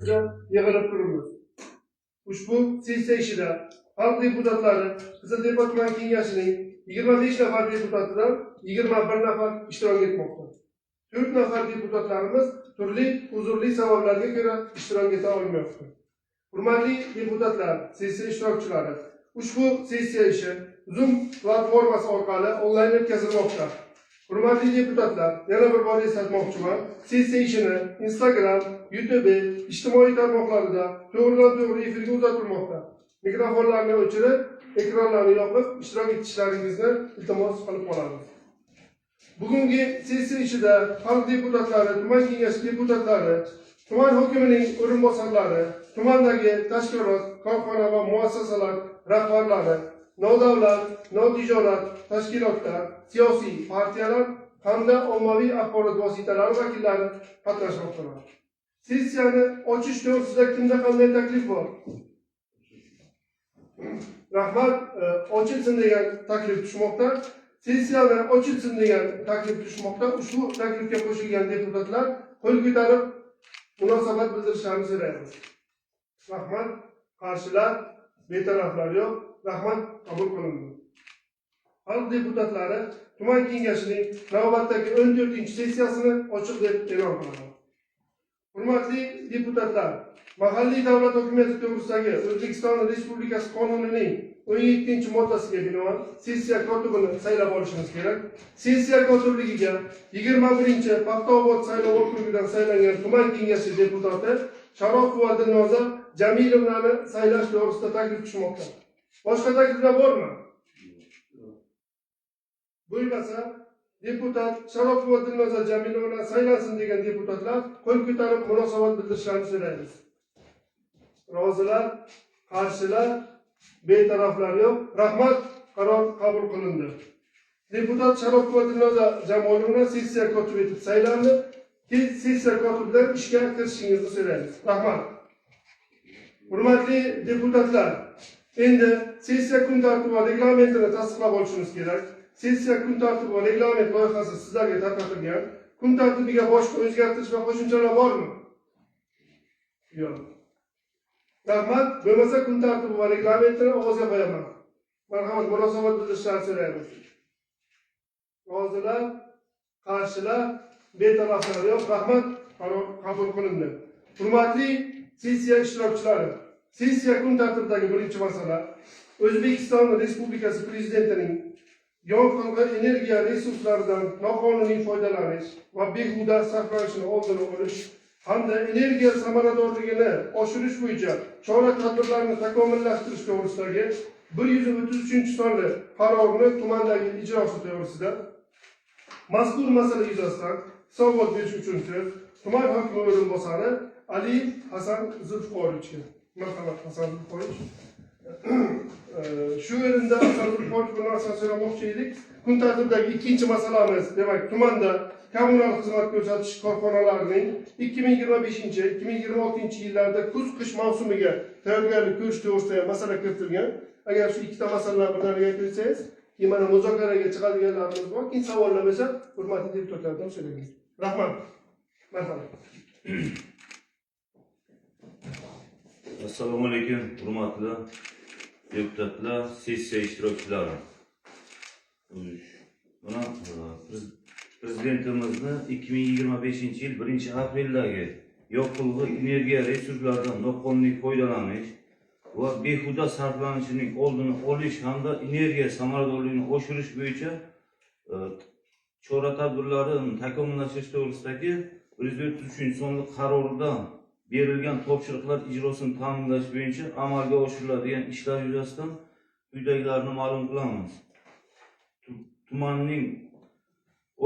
yig'ilib turibmiz. Ushbu sessiya ishida xalq deputatlari Qiziltepa tuman kengashining 25 nafar deputatidan 21 nafar ishtirok etmoqda. 4 nafar deputatlarimiz turli uzrli sabablarga ko'ra ishtirok eta olmayapti. Hurmatli deputatlar, sessiya ishtirokchilari, ushbu sessiya ishi Zoom platformasi orqali onlayn o'tkazilmoqda. Hurmatli deputatlar, yana bir bor eslatmoqchiman, sessiya ishini Instagram, YouTube, ijtimoiy tarmoqlarida to'g'ridan-to'g'ri efirga uzatilmoqda. Mikrofonlarni o'chirib, ekranlarni yopib, ishtirok etishlaringizni iltimos qilib qolamiz. Bugungi sessiya ishida xalq deputatlari, tuman kengashi deputatlari, tuman hokimining o'rinbosarlari, tumandagi tashkilot, korxona va muassasalar rahbarlari, nodavlat, notijorat tashkilotlar, siyosiy partiyalar hamda ommaviy axborot vositalari vakillari qatnashmoqdalar. Sessiyani ochish to'g'risida kimda qanday taklif bor? Rahmat, ochilsin degan taklif tushmoqda. Sessiyani ochilsin degan taklif tushmoqda. Ushbu taklifga qo'shilgan deputatlar qo'l ko'tarib munosabat bildirishlarini so'raymiz. Rahmat, qarshilar, betaraflar yo'q. Rahmat, qabul qilindi. Xalq deputatlari tuman kengashining navbatdagi 14-sessiyasini ochiq deb e'lon qilaman. Hurmatli deputatlar, mahalliy davlat hokimiyati to'g'risidagi O'zbekiston Respublikasi qonunining 17-moddasiga binoan sessiya kotibini saylab olishimiz kerak. Sessiya kotibligiga 21-Paxtaobod saylov okrugidan saylangan tuman kengashi deputati Sharofova Dilnoza Jamilovnani saylash to'g'risida taklif tushmoqda. Boshqa takliflar bormi? Bo'lmasa, deputat Sharofova Dilnoza Jamilovna saylansin degan deputatlar qo'l ko'tarib munosabat bildirishlarini so'raymiz. Rozilar, qarshilar, betaraflar yo'q. Rahmat, qaror qabul qilindi. Deputat Sharofova Dilnoza Jamilovna sessiya kotibi etib saylandi. Sessiya kotibidan ishga kirishingizni so'raymiz. Rahmat. Hurmatli deputatlar, endi sessiya kun tartibi va reglamentini tasdiqlab olishimiz kerak. Sessiya kun tartibi va reglament loyihasi sizlarga tarqatilgan. Kun tartibiga boshqa o'zgartirish va qo'shimchalar bormi? Yo'q. Rahmat, bo'lmasa kun tartibi va reglamentini ovozga qo'yaman. Marhamat, munosabat bildirishlarini so'raymiz. Rozilar, qarshilar, betaraflar yo'q. Rahmat, qaror qabul qilindi. Hurmatli sessiya ishtirokchilari, sessiya kun tartibidagi birinchi masala O'zbekiston Respublikasi Prezidentining yong'in energiya resurslaridan noqonuniy foydalanish va behuda sarflanishini oldini olish hamda energiya samaradorligini oshirish bo'yicha chora-tadbirlarni takomillashtirish to'g'risidagi 133-sonli qarorni tumandagi ijrosi to'g'risida mazkur masala yuzasidan hisobot berish uchun so'z tuman hokimi o'rinbosari Aliyev Hasan Zulfiqorovichga. Marhamat, Hasan Zulfiqorovich. Shu o'rinda Hasan Zulfiqorovich bir narsa so'ramoqchi edik. Kun tartibidagi ikkinchi masalamiz, demak, tumanda kommunal xizmat ko'rsatish korxonalarining 2025-2026-yillarda kuz-qish mavsumiga tayyorgarlik ko'rish to'g'risida masala kiritilgan. Agar shu ikkita masalalarni birdaniga aytsangiz, keyin mana muzokaraga chiqadiganlarimiz bor. Keyin savollar bo'lsa, hurmatli deputatlardan so'raymiz. Rahmat. Marhamat. Assalomu alaykum, hurmatli deputatlar, sessiya ishtirokchilari. Mana Prezidentimizni 2025-yil 1-apreldagi yoqilg'i energiya resurslaridan noqonuniy foydalanish va behuda sarflanishining oldini olish hamda energiya samaradorligini oshirish bo'yicha chora-tadbirlarini takomillashtirish to'g'risidagi 133-sonli qarorida berilgan topshiriqlar ijrosini ta'minlash bo'yicha amalga oshiriladigan ishlar yuzasidan quyidagilarni ma'lum qilamiz. Tumanning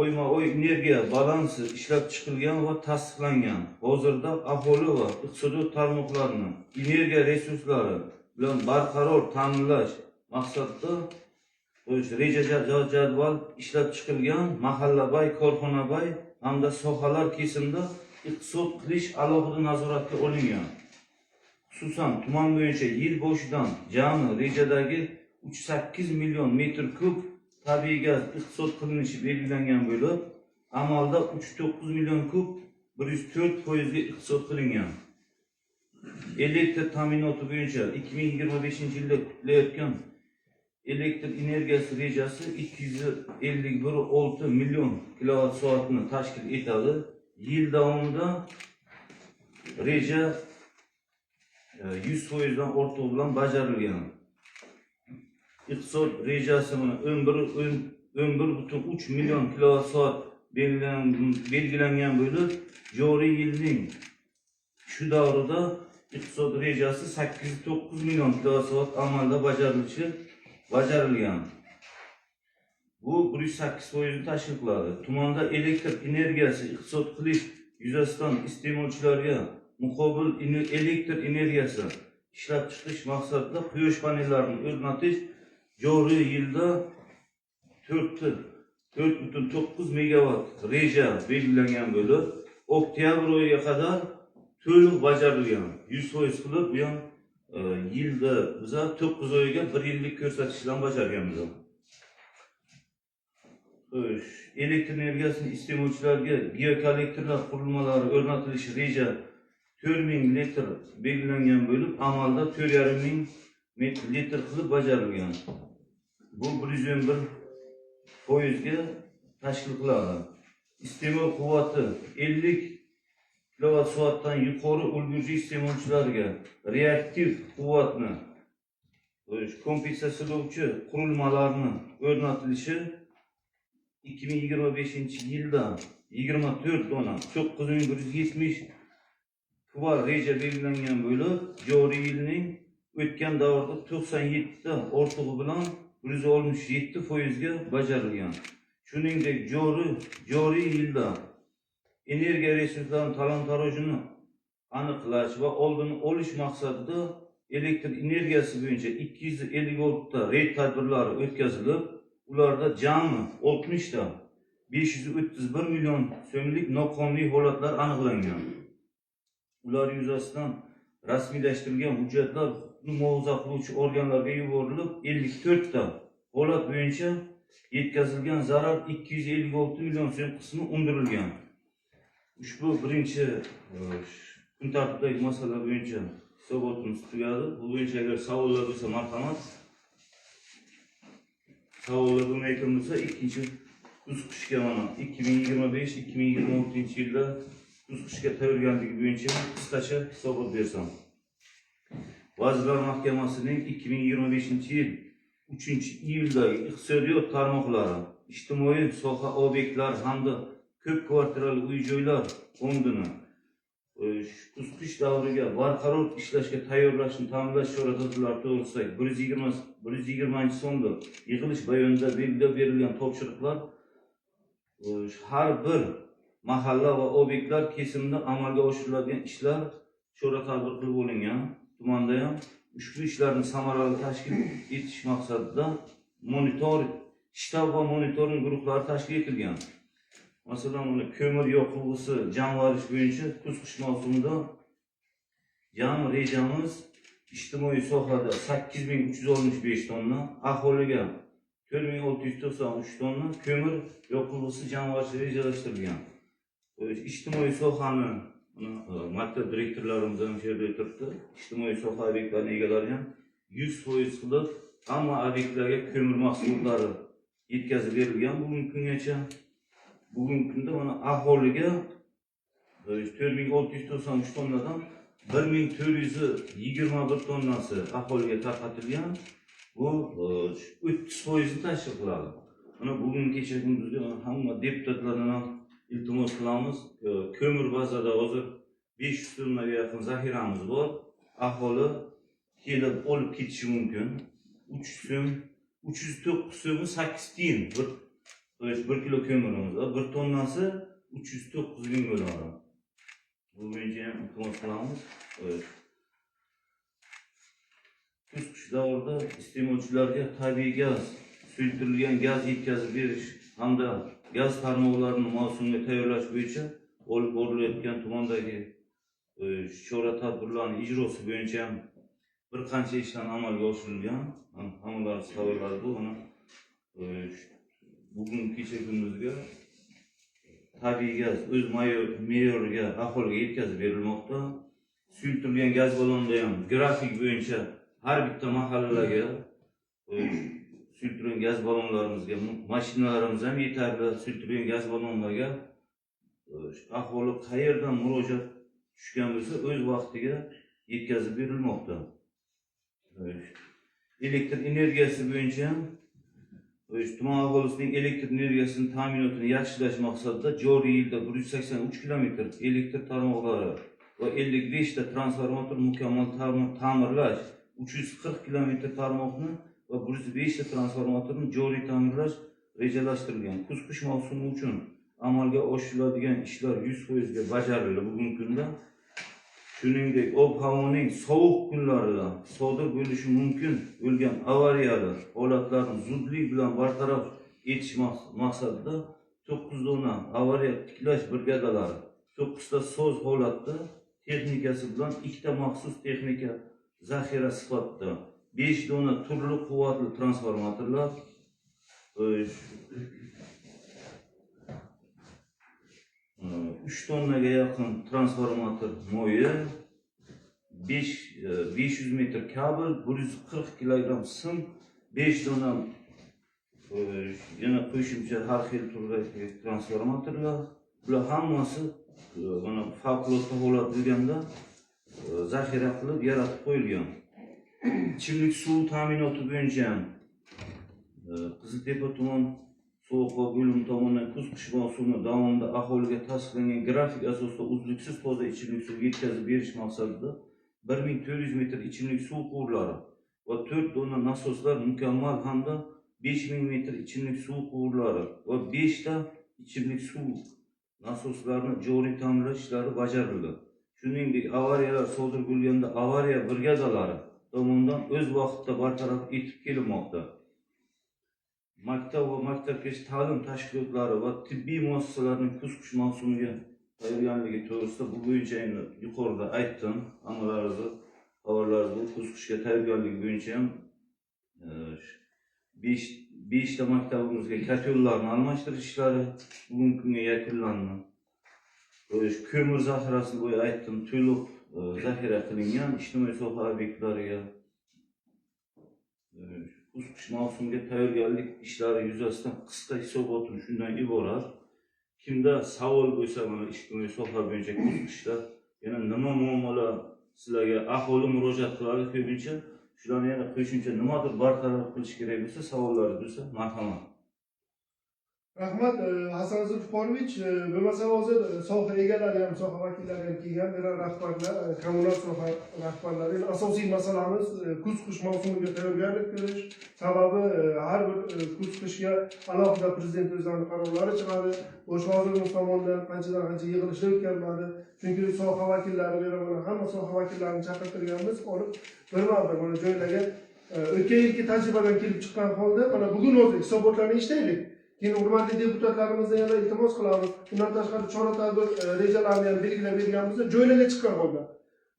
oyma-oy energiya balansi ishlab chiqilgan va tasdiqlangan. Hozirda aholi va iqtisodiyot tarmoqlarini energiya resurslari bilan barqaror ta'minlash maqsadida reja jadval ishlab chiqilgan mahallabay, korxonabay hamda sohalar kesimida iqtisod qilish alohida nazoratga olingan. Xususan, tuman bo'yicha yil boshidan jami rejadagi 38 million metr kub tabiiy gaz iqtisod qilinishi belgilangan bo'lib, amalda 39 million kub 104% ga iqtisod qilingan. elektr ta'minoti bo'yicha 2025-yilda kutilayotgan elektr energiyasi rejasi 256 million kilovat soatni tashkil etadi. Yil davomida reja 100%dan ortiq bilan bajarilgan. İqtisod rejasi 11,3 million kilovat soat belgilangan bo'lib, joriy yilning shu davrida iqtisod rejasi 809 million kilovat soat amalda bajarilgan. Bu 108% tashkil qiladi. Tumanda elektr energiyasi iqtisod qilish yuzasidan iste'molchilarga muqobil elektr energiyasi ishlab chiqish maqsadida quyosh panellarini o'rnatish joriy yilda 4,9 megawatt reja belgilangan bo'lib, oktyabr oyiga qadar to'liq bajarilgan. 100% qilib, bu ham yilda biz 9 oyga 1 yillik ko'rsatkichdan bajarganmiz. Elektr energiyasini iste'molchilarga biokollektorlar qurilmalari o'rnatilishi reja 4000 litr belgilangan bo'lib, amalda 4500 litr qilib bajarilgan. Bu 111% ga tashkil qiladi. Iste'mol quvvati 50 kilovat soatdan yuqori ulgurji iste'molchilarga reaktiv quvvatni kompensatsiyalovchi qurilmalarni o'rnatilishi 2025-yilda 24 dona 9170 kvar reja belgilangan bo'lib, joriy yilning o'tgan davrda 97 ta ortig'i bilan 167% ga bajarilgan. Shuningdek, joriy yilda energiya resurslarining talon-tarojini aniqlash va oldini olish maqsadida elektr energiyasi bo'yicha 256 ta reyd tadbirlari o'tkazilib, ularda jami 60 ta 531 million so'mlik noqonuniy holatlar aniqlangan. Ular yuzasidan rasmiylashtirilgan hujjatlar huquqni muhofaza qiluvchi organlarga yuborilib, 54 ta holat bo'yicha yetkazilgan zarar 256 million so'm qismi undirilgan. Ushbu birinchi kun tartibidagi masalalar bo'yicha hisobotimiz tugadi. Bu bo'yicha agar savollar bo'lsa, marhamat. Savollar bo'lmayotgan bo'lsa, ikkinchi kuz qishga mana 2025-2026 yilda kuz qishga tayyorgarligi bo'yicha qisqacha hisobot bersam. Vazirlar Mahkamasining 2025-yil 3-iyuldagi iqtisodiyot tarmoqlari, ijtimoiy soha obyektlari hamda ko'p kvartirali uy-joylar fondini kuz qish davriga barqaror ishlashga tayyorlashni ta'minlash chora-tadbirlari to'g'risida 120-sonli yig'ilish bayonida belgilab berilgan topshiriqlar har bir mahalla va obyektlar kesimida amalga oshiriladigan ishlar chora-tadbir qilib olingan. Tumanda ham ushbu ishlarni samarali tashkil etish maqsadida shtab va monitoring guruhlari tashkil etilgan. Masalan, ko'mir yoqilg'isi jamg'arish bo'yicha kuz qish mavsumida jami rejamiz ijtimoiy sohada 8365 tonna, aholiga 4693 tonna ko'mir yoqilg'isi jamg'arish rejalashtirilgan. Ijtimoiy sohani maktab direktorlarimiz ham yerda o'tiribdi. Ijtimoiy soha obyektlarining egalari ham 100% qilib hamma obyektlarga ko'mir mahsulotlari yetkazib berilgan. Bugungi kungacha bugungi kunda mana aholiga 4693 tonnadan 1421 tonnasi aholiga tarqatilgan. Bu 30% tashkil qiladi. Mana bugun kecha kunduzga hamma deputatlardan iltimos qilamiz. Ko'mir bazada hozir 500 tonnaga yaqin zaxiramiz bor. Aholi kelib olib ketishi mumkin. 300 so'm, 309 so'm 8 tiyin. 1 kilo ko'mirimiz bor. 1 tonnasi 309 ming bo'ladi. Bu bo'yicha ham iltimos qilamiz. Kuz qish davrida iste'molchilarga tabiiy gaz, suyultirilgan gaz yetkazib berish hamda gaz tarmoqlarini mavsumga tayyorlash bo'yicha olib borilayotgan tumandagi chora-tadbirlarning ijrosi bo'yicha ham bir qancha ishlar amalga oshirilgan. Hammalari xabarlari bu. Bugun kecha kunduzga tabiiy gaz o'z me'yoriga aholiga yetkazib berilmoqda. suyultirilgan gaz balonida ham grafik bo'yicha har bitta mahallalarga suyultirilgan gaz balonlarimizga mashinalarimız ham yetarli, suyultirilgan gaz balonlarga aholi qayerdan murojaat tushgan bo'lsa o'z vaqtiga yetkazib berilmoqda. Elektr energiyasi bo'yicha ham tuman aholisining elektr energiyasini ta'minotini yaxshilash maqsadida joriy yilda 183 kilometr elektr tarmoqlari va 55 ta transformator mukammal ta'mirlash, 340 kilometr tarmoqni va 105 ta transformatorni joriy ta'mirlash rejalashtirilgan. Kuz-qish mavsumi uchun amalga oshiriladigan ishlar 100% ga bajarildi bugungi kunda. Shuningdek, ob-havoning sovuq kunlarida sodir bo'lishi mumkin bo'lgan avariyalar holatlarni zudlik bilan bartaraf etish maqsadida 9 dona avariya tiklash brigadalari, 9 ta so'z holatda texnikasi bilan 2 ta maxsus texnika zaxira sifatida 5 dona turli quvvatli transformatorlar, 3 tonnaga yaqin transformator moyi, 500 metr kabel, 140 kilogramm sim, 5 dona yana qo'shimcha har xil turdagi transformatorlar. Bular hammasi mana favqulodda holat bo'lganda zaxira qilib yaratib qo'yilgan. Ichimlik suv ta'minoti bo'yicha ham Qiziltepa tuman So'g'qa bo'lim tomonidan kuz-qish mavsumi davomida aholiga tasdiqlangan grafik asosida uzluksiz toza ichimlik suv yetkazib berish maqsadida 1400 metr ichimlik suv quvurlari va 4 dona nasoslar mukammal hamda 5000 metr ichimlik suv quvurlari va 5 ta ichimlik suv nasoslarini joriy ta'minlash ishlari bajarildi. Shuningdek, avariyalar sodir bo'lganda avariya brigadalari tomonidan o'z vaqtida bartaraf etib kelinmoqda. Maktab va maktabgacha ta'lim tashkilotlari va tibbiy muassasalarning kuz-qish mavsumiga tayyorgarligi to'g'risida bu bo'yicha endi yuqorida aytdim. Hammalarimizni xabarlaringiz kuz-qishga tayyorgarlik bo'yicha ham 5 ta maktabimizga kotellarni almashtirish ishlari bugungi kunga yakunlandi. Ko'mir zaxirasini bo'yi aytdim, to'liq zaxira qilingan ijtimoiy soha obyektlariga kuz-qish mavsumiga tayyorgarlik ishlari yuzasidan qisqa hisobotim shundan iborat. Kimda savol bo'lsa, mana ijtimoiy soha bo'yicha kuz-qishda yana nima muammolar sizlarga aholi murojaat qiladi ko'pincha, shularni yana qo'shimcha nimadir bartaraf qilish kerak bo'lsa, savollaringiz bo'lsa, marhamat. Rahmat Hasan Zulfiqorovich, bo'lmasa hozir soha egalari ham, soha vakillari ham kelgan, rahbarlar, kommunal soha rahbarlari. Asosiy masalamiz kuz-qish mavsumiga tayyorgarlik ko'rish. Sababi har bir kuz-qishga alohida prezident o'zining qarorlari chiqadi. Bosh vazirimiz tomonidan qanchadan qancha yig'ilishlar o'tkaziladi. Chunki soha vakillari bilan hamma soha vakillarini chaqirtirganmiz, olib birma-bir mana joylarga o'tgan yilgi tajribadan kelib chiqqan holda mana bugun o'zi hisobotlarni eshitaylik. Keyin hurmatli deputatlarimizdan yana iltimos qilamiz. Bundan tashqari chora-tadbir rejalarini ham belgilab berganmizda joylarga chiqqan holda.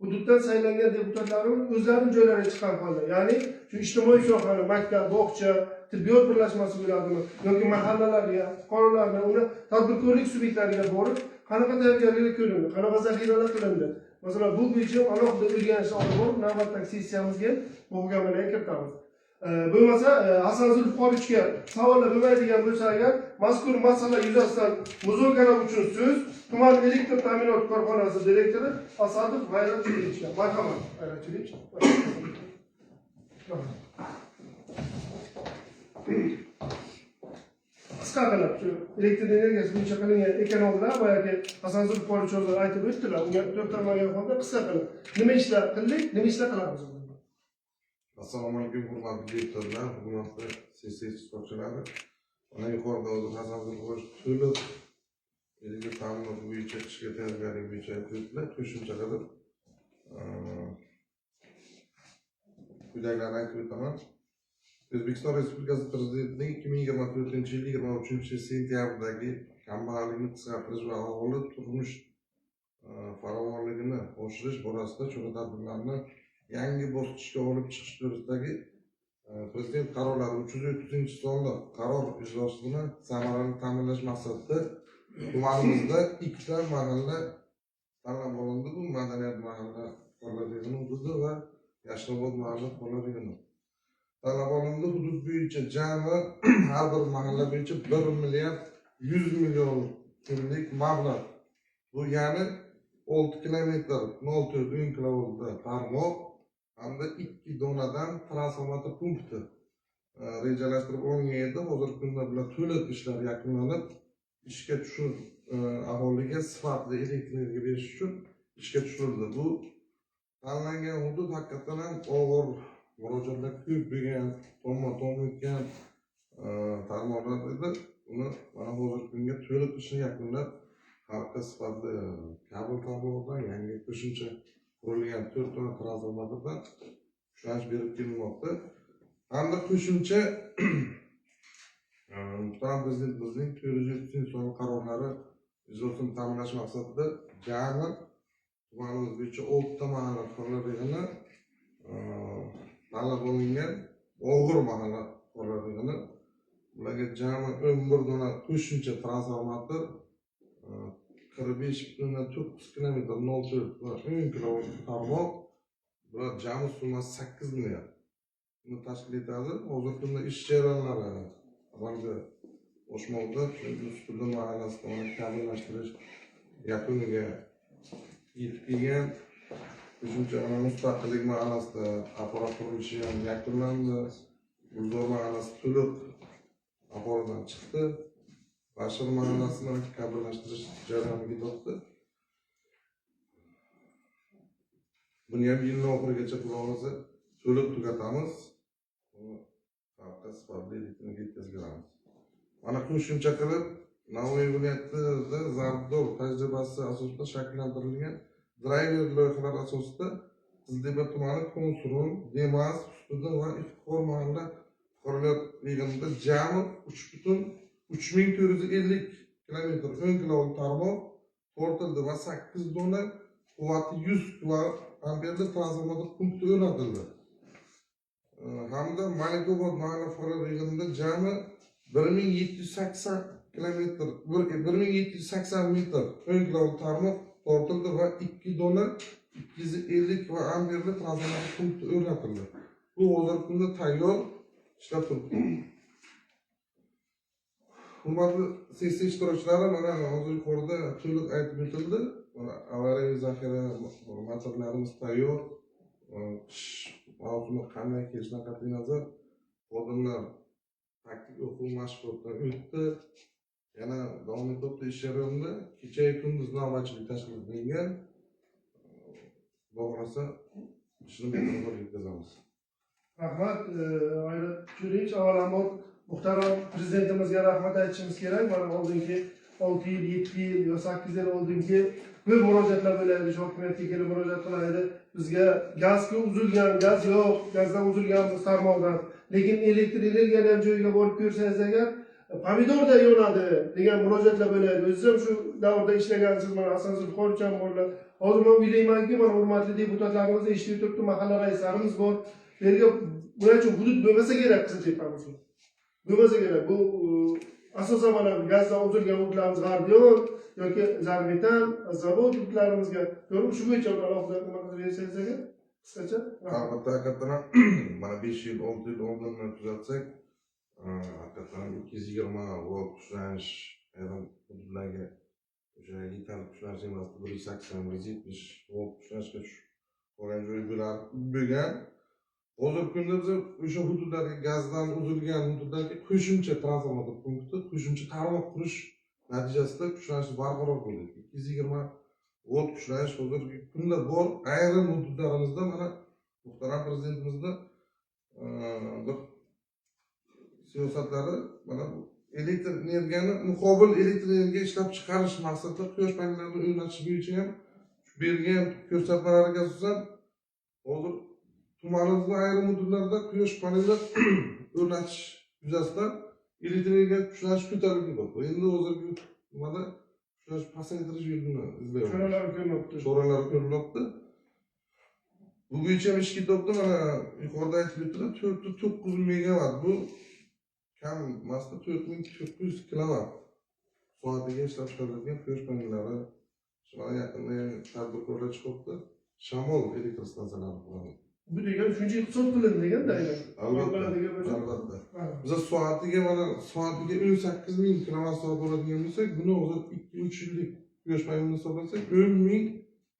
Hududdan saylangan deputatlarimiz o'zlarining joylariga chiqqan holda, ya'ni shu ijtimoiy sohani, maktab, bog'cha, tibbiyot birlashmasi bo'ladimi yoki mahallalarga, fuqarolarga, uni tadbirkorlik subyektlariga borib, qanaqa tayyorgarlik ko'rindi, qanaqa zaxiralar qilindi. Masalan, bu bo'yicha alohida o'rganishlar olib borib, navbatdagi sessiyamizga bu muomalarga kiritamiz. Bo'lmasa Hasan Zulfiqorovichga savollar bo'lmaydigan bo'lsa agar mazkur masala yuzasidan muzokara uchun so'z tuman elektr ta'minot korxonasi direktori Asadov G'ayrat Chulichga. Marhamat, G'ayrat Chulich. Qisqa qilib shu elektr energiyasi bo'yicha qilingan ekanlar, boyagi Hasan Zulfiqorovich o'zi aytib o'tdilar. Unga to'xtalmagan holda qisqa qilib nima ishlar qildik, nima ishlar qilamiz. Assalomu alaykum hurmatli deputatlar, hurmatli sessiya ishtirokchilari. Mana yuqorida o'zi Hasan Zulfiqorovich to'liq elektr ta'minoti bo'yicha qishga tayyorgarlik bo'yicha aytdilar. Qo'shimcha qilib quyidagilarni aytib o'taman. O'zbekiston Respublikasi Prezidentining 2024 yil 23 sentyabrdagi kambag'allikni qisqartirish va aholi turmush farovonligini oshirish borasida chora-tadbirlarni yangi bosqichga olib chiqish to'g'risidagi Prezident qarorlari 330-sonli qaror ijrosini samarali ta'minlash maqsadida tumanimizda 2 ta mahalla tanlab olindi bu madaniyat mahalla fuqaroligini hududi va Yashnobod mahalla fuqaroligini. Tanlab olindi hudud bo'yicha jami har bir mahalla bo'yicha 1 milliard 100 million so'mlik mablag'. Bu ya'ni 6 kilometr 0,4 kilovoltda tarmoq hamda 2 donadan transformator punkti rejalashtirib olingan edi. Hozirgi kunda bular to'liq ishlar yakunlanib, ishga tushib aholiga sifatli elektr energiya berish uchun ishga tushirildi. Bu tanlangan hudud haqiqatan ham og'ir murojaatlar ko'p bo'lgan, tomma-tom o'tgan tarmoqlar edi. Buni mana hozirgi kunga to'liq ishni yakunlab, xalqqa sifatli kabel tarmog'idan yangi qo'shimcha qurilgan 4 dona transformatordan ushlanish berib kelinmoqda. Hamda qo'shimcha Muhtaram Prezidentimizning 470 son qarorlari ijrosini ta'minlash maqsadida jami tumanimiz bo'yicha 6 ta mahalla fuqaroligini tanlab olingan og'ir mahalla fuqaroligini ularga jami 11 dona qo'shimcha transformator 45,9 kilometr 0,4 va 10 kilovolt tarmoq bular jami summasi 8 milliard buni tashkil etadi. Hozirgi kunda ish jarayonlari amalga oshmoqda. Ustidan mahallasida kabellashtirish yakuniga yetib kelgan. Qo'shimcha Mustaqillik mahallasida apparat qurilishi ham yakunlandi. Gulzor mahallasi to'liq aholidan chiqdi. Bashir mahallasini kabellashtirish jarayoni ketyapti. Buni ham yilning oxirigacha Xudo to'liq tugatamiz. Xalqqa sifatli elektr yetkazib beramiz. Mana qo'shimcha qilib Navoiy viloyatida zarur tajribasi asosida shakllantirilgan driver loyihalar asosida Qiziltepa tumani Konsurun, Demas, Ustida va Iftixor mahalla fuqarolar yig'inida jami 3,3450 kilometr 10 kilovolt tarmoq tortildi va 8 dona quvvati 100 kiloamperli transformator punkti o'rnatildi. Hamda Malikobod mahalla fuqarolar yig'inida jami 1780 kilometr 1780 metr 10 kilovolt tarmoq tortildi va 2 dona 250 kiloamperli transformator punkti o'rnatildi. Bu hozirgi kunda tayyor ishlab turibdi. Hurmatli sessiya ishtirokchilari, mana hozir yuqorida to'liq aytib o'tildi. Mana avariya zaxira materiallarimiz tayyor. Qish mavsumi qanday kelishidan qat'iy nazar xodimlar taktik o'quv mashg'ulotdan o'tdi. Yana davom etmoqda ish jarayonida. Kecha kunduz navbatchilik tashkil qilingan. Xudo xohlasa ishni bemalol yetkazamiz. Rahmat. Turinch avvalambor muhtaram prezidentimizga rahmat aytishimiz kerak. Mana oldingi 6 yil, 7 yil yo 8 yil oldingi ko'p murojaatlar bo'laydi, hokimiyatga kelib murojaat qilaydi. Bizga gazga uzilgan, gaz yo'q, gazdan uzilganmiz tarmoqdan. Lekin elektr energiyani ham joyiga borib ko'rsangiz agar pomidorda yonadi degan murojaatlar bo'laydi. O'zingiz ham shu davrda ishlagansiz, mana asosan Buxorocham borlar. Hozir men o'ylaymanki, mana hurmatli deputatlarimiz eshitib turibdi, mahalla raislarimiz bor. Yerga bular uchun hudud bo'lmasa kerak Qiziltepamiz. Bo'lmasa kerak. Bu asosan mana gazdan uzilgan hududlarimiz G'arbiyon yoki Zarmitan, zavod hududlarimizga ko'rib shu bo'yicha alohida nima qilib bersangiz agar qisqacha. Albatta, haqiqatan mana 5 yil, 6 yil oldindan kuzatsak, haqiqatan 220 volt kuchlanish ayrim hududlarga o'sha yetarli kuchlanish emasdi, 180-170 volt kuchlanishga tushib qolgan joy bo'lgan. Hozirgi kunda biz o'sha hududlarga gazdan uzilgan hududlarga qo'shimcha transformator punkti, qo'shimcha tarmoq qurish natijasida kuchlanish barqaror bo'ldi. 220 volt kuchlanish hozirgi kunda bor. Ayrim hududlarimizda mana muhtaram prezidentimizning bir siyosatlari mana elektr energiyani muqobil elektr energiya ishlab chiqarish maqsadida quyosh panellarini o'rnatish bo'yicha ham bergan ko'rsatmalariga asosan hozir tumanimizning ayrim hududlarida quyosh panellar o'rnatish yuzasidan elektr energiya kuchlanish ko'tarilib ketmoqda. Endi hozirgi nimada kuchlanish pasaytirish yo'lini izlayapmiz. Choralar ko'rilyapti. Bu bo'yicha ham ish ketyapti. Mana yuqorida aytib o'tdilar, 4,9 megavat. Bu kam emasda 4,900 kilovat soatiga ishlab chiqarilgan quyosh panellari Şuna yaqinda tadbirkorlar chiqibdi. Shamol elektr stansiyalari quradi. Bu degani shuncha iqtisod qilindi deganda aynan. Albatta. Biz soatiga 18 ming kilovat-soat oladigan bo'lsak, buni o'zi 2-3 yillik quyosh panelini hisoblasak 10 ming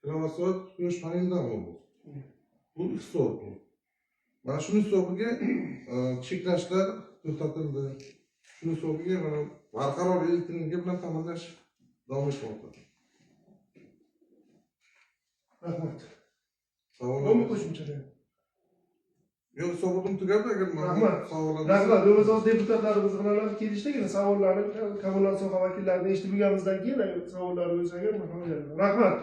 kilovat-soat quyosh panelidan oladi. Bu iqtisod. Mana shuni hisobiga cheklashlar to'xtatildi. Shuni hisobiga mana barqaror elektr energiya bilan ta'minlash davom etmoqda. Rahmat. Savollar Bo'lmi qo'shimchalar? yo'q, savolim tugadi agar Rahmat. Rahmat. O'zimiz deputatlarimiz bilan kelishdagina savollarni kommunal soha vakillarini eshitib bo'lganimizdan keyin savollar bo'lsa agar rahmat.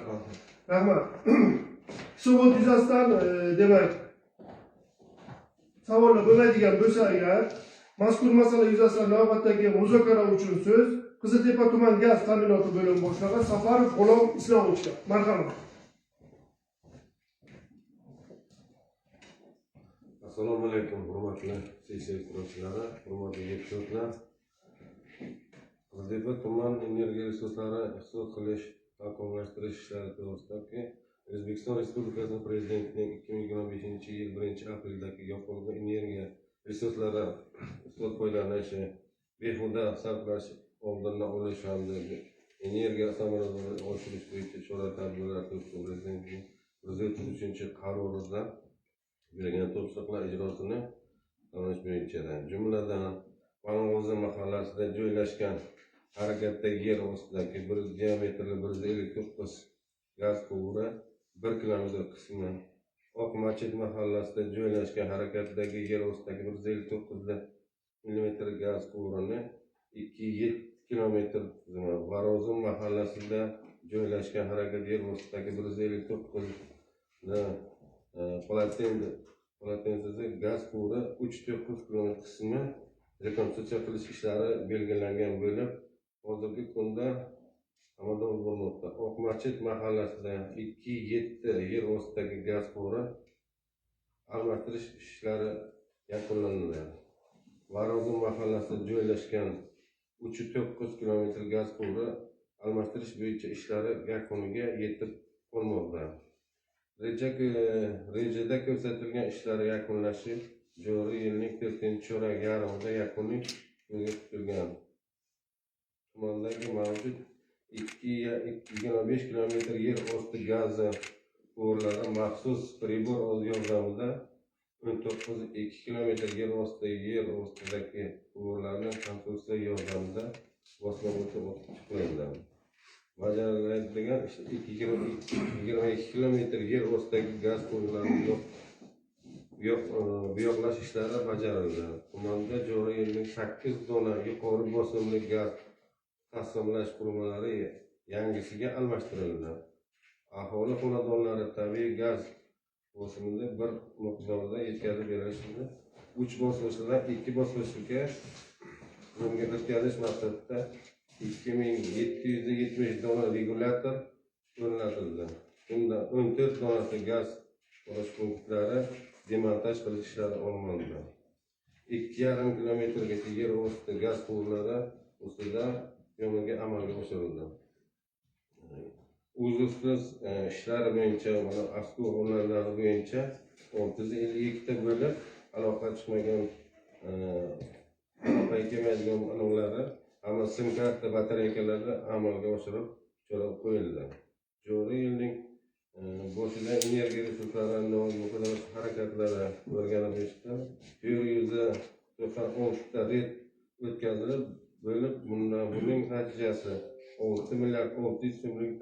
Rahmat. Hisobot yuzasidan demak savollar bo'lmaydigan bo'lsa agar mazkur masala yuzasidan navbatdagi muzokara uchun so'z Qiziltepa tuman gaz ta'minoti bo'limi boshlig'i Safarov G'ulom Islomovichga. Marhamat. Assalomu alaykum, hurmatli sessiya ishtirokchilari, hurmatli deputatlar. Qiziltepa tuman energiya resurslari iqtisod qilish, takomillashtirish ishlari to'g'risidagi O'zbekiston Respublikasi Prezidentining 2025-yil 1-aprildagi yoqilg'i energiya resurslari iqtisod foydalanishi, behuda sarflash oldini olish hamda energiya samaradorligini oshirish bo'yicha chora-tadbirlar to'g'risida Prezidentning 133-qarorida berilgan topshiriqlar ijrosini ta'minlash bo'yicha jumladan Pang'o'zi mahallasida joylashgan harakatdagi yer ostidagi diametri 159 gaz quvuri 1 kilometr qismi, Oq Machit mahallasida joylashgan harakatdagi yer ostidagi 159 mm gaz quvurini 2,7 kilometr qismi, Varozim mahallasida joylashgan harakat yer ostidagi 159 Palatensiz gaz quvuri 3,9 km qismi rekonstruksiya qilish ishlari belgilangan bo'lib, hozirgi kunda amalda bo'lmoqda. Oq Machit mahallasida 2,7 yer ostidagi gaz quvuri almashtirish ishlari yakunlanadi. Varozim mahallasida joylashgan 3,9 km gaz quvuri almashtirish bo'yicha ishlari yakuniga yetib qolmoqda. Rejada ko'rsatilgan ishlar yakunlashi joriy yilning 4-chorak yarmida yakuniy ko'zda tutilgan. Tumandagi mavjud 2,5 km yer osti gazi quvurlari maxsus pribor yordamida 19,2 km yer ostidagi quvurlarni konstruksiya yordamida bosma o'tib chiqariladi. Bajariladigan 22 km yer ostidagi gaz quvurlarini buyoqlash ishlari bajarildi. Tumanda joriy yilning 8 dona yuqori bosimli gaz taqsimlash qurilmalari yangisiga almashtirildi. Aholi xonadonlari tabiiy gaz bosimini bir miqdorda yetkazib berilishi 3 bosqichdan 2 bosqichga o'tkazish maqsadida 2770 dona regulyator o'rnatildi. Unda 14 donasi gaz olish punktlari demontaj qilish ishlari olindi. 2,5 kilometrgacha yer osti gaz quvurlari ustida yo'nalga amalga oshirildi. Uzluksiz ishlar bo'yicha mana askuv o'rnalari bo'yicha 652 ta bo'lib aloqa chiqmagan aloqa kelmaydigan anonlari hamma sim karta batareykalarda amalga oshirib qo'yildi. Joriy yilning boshida energiya resurslarini muhojirlik harakatlari o'rganilishda 196 ta red o'tkazilib bo'lib, buning natijasi 6 milliard 600 so'mlik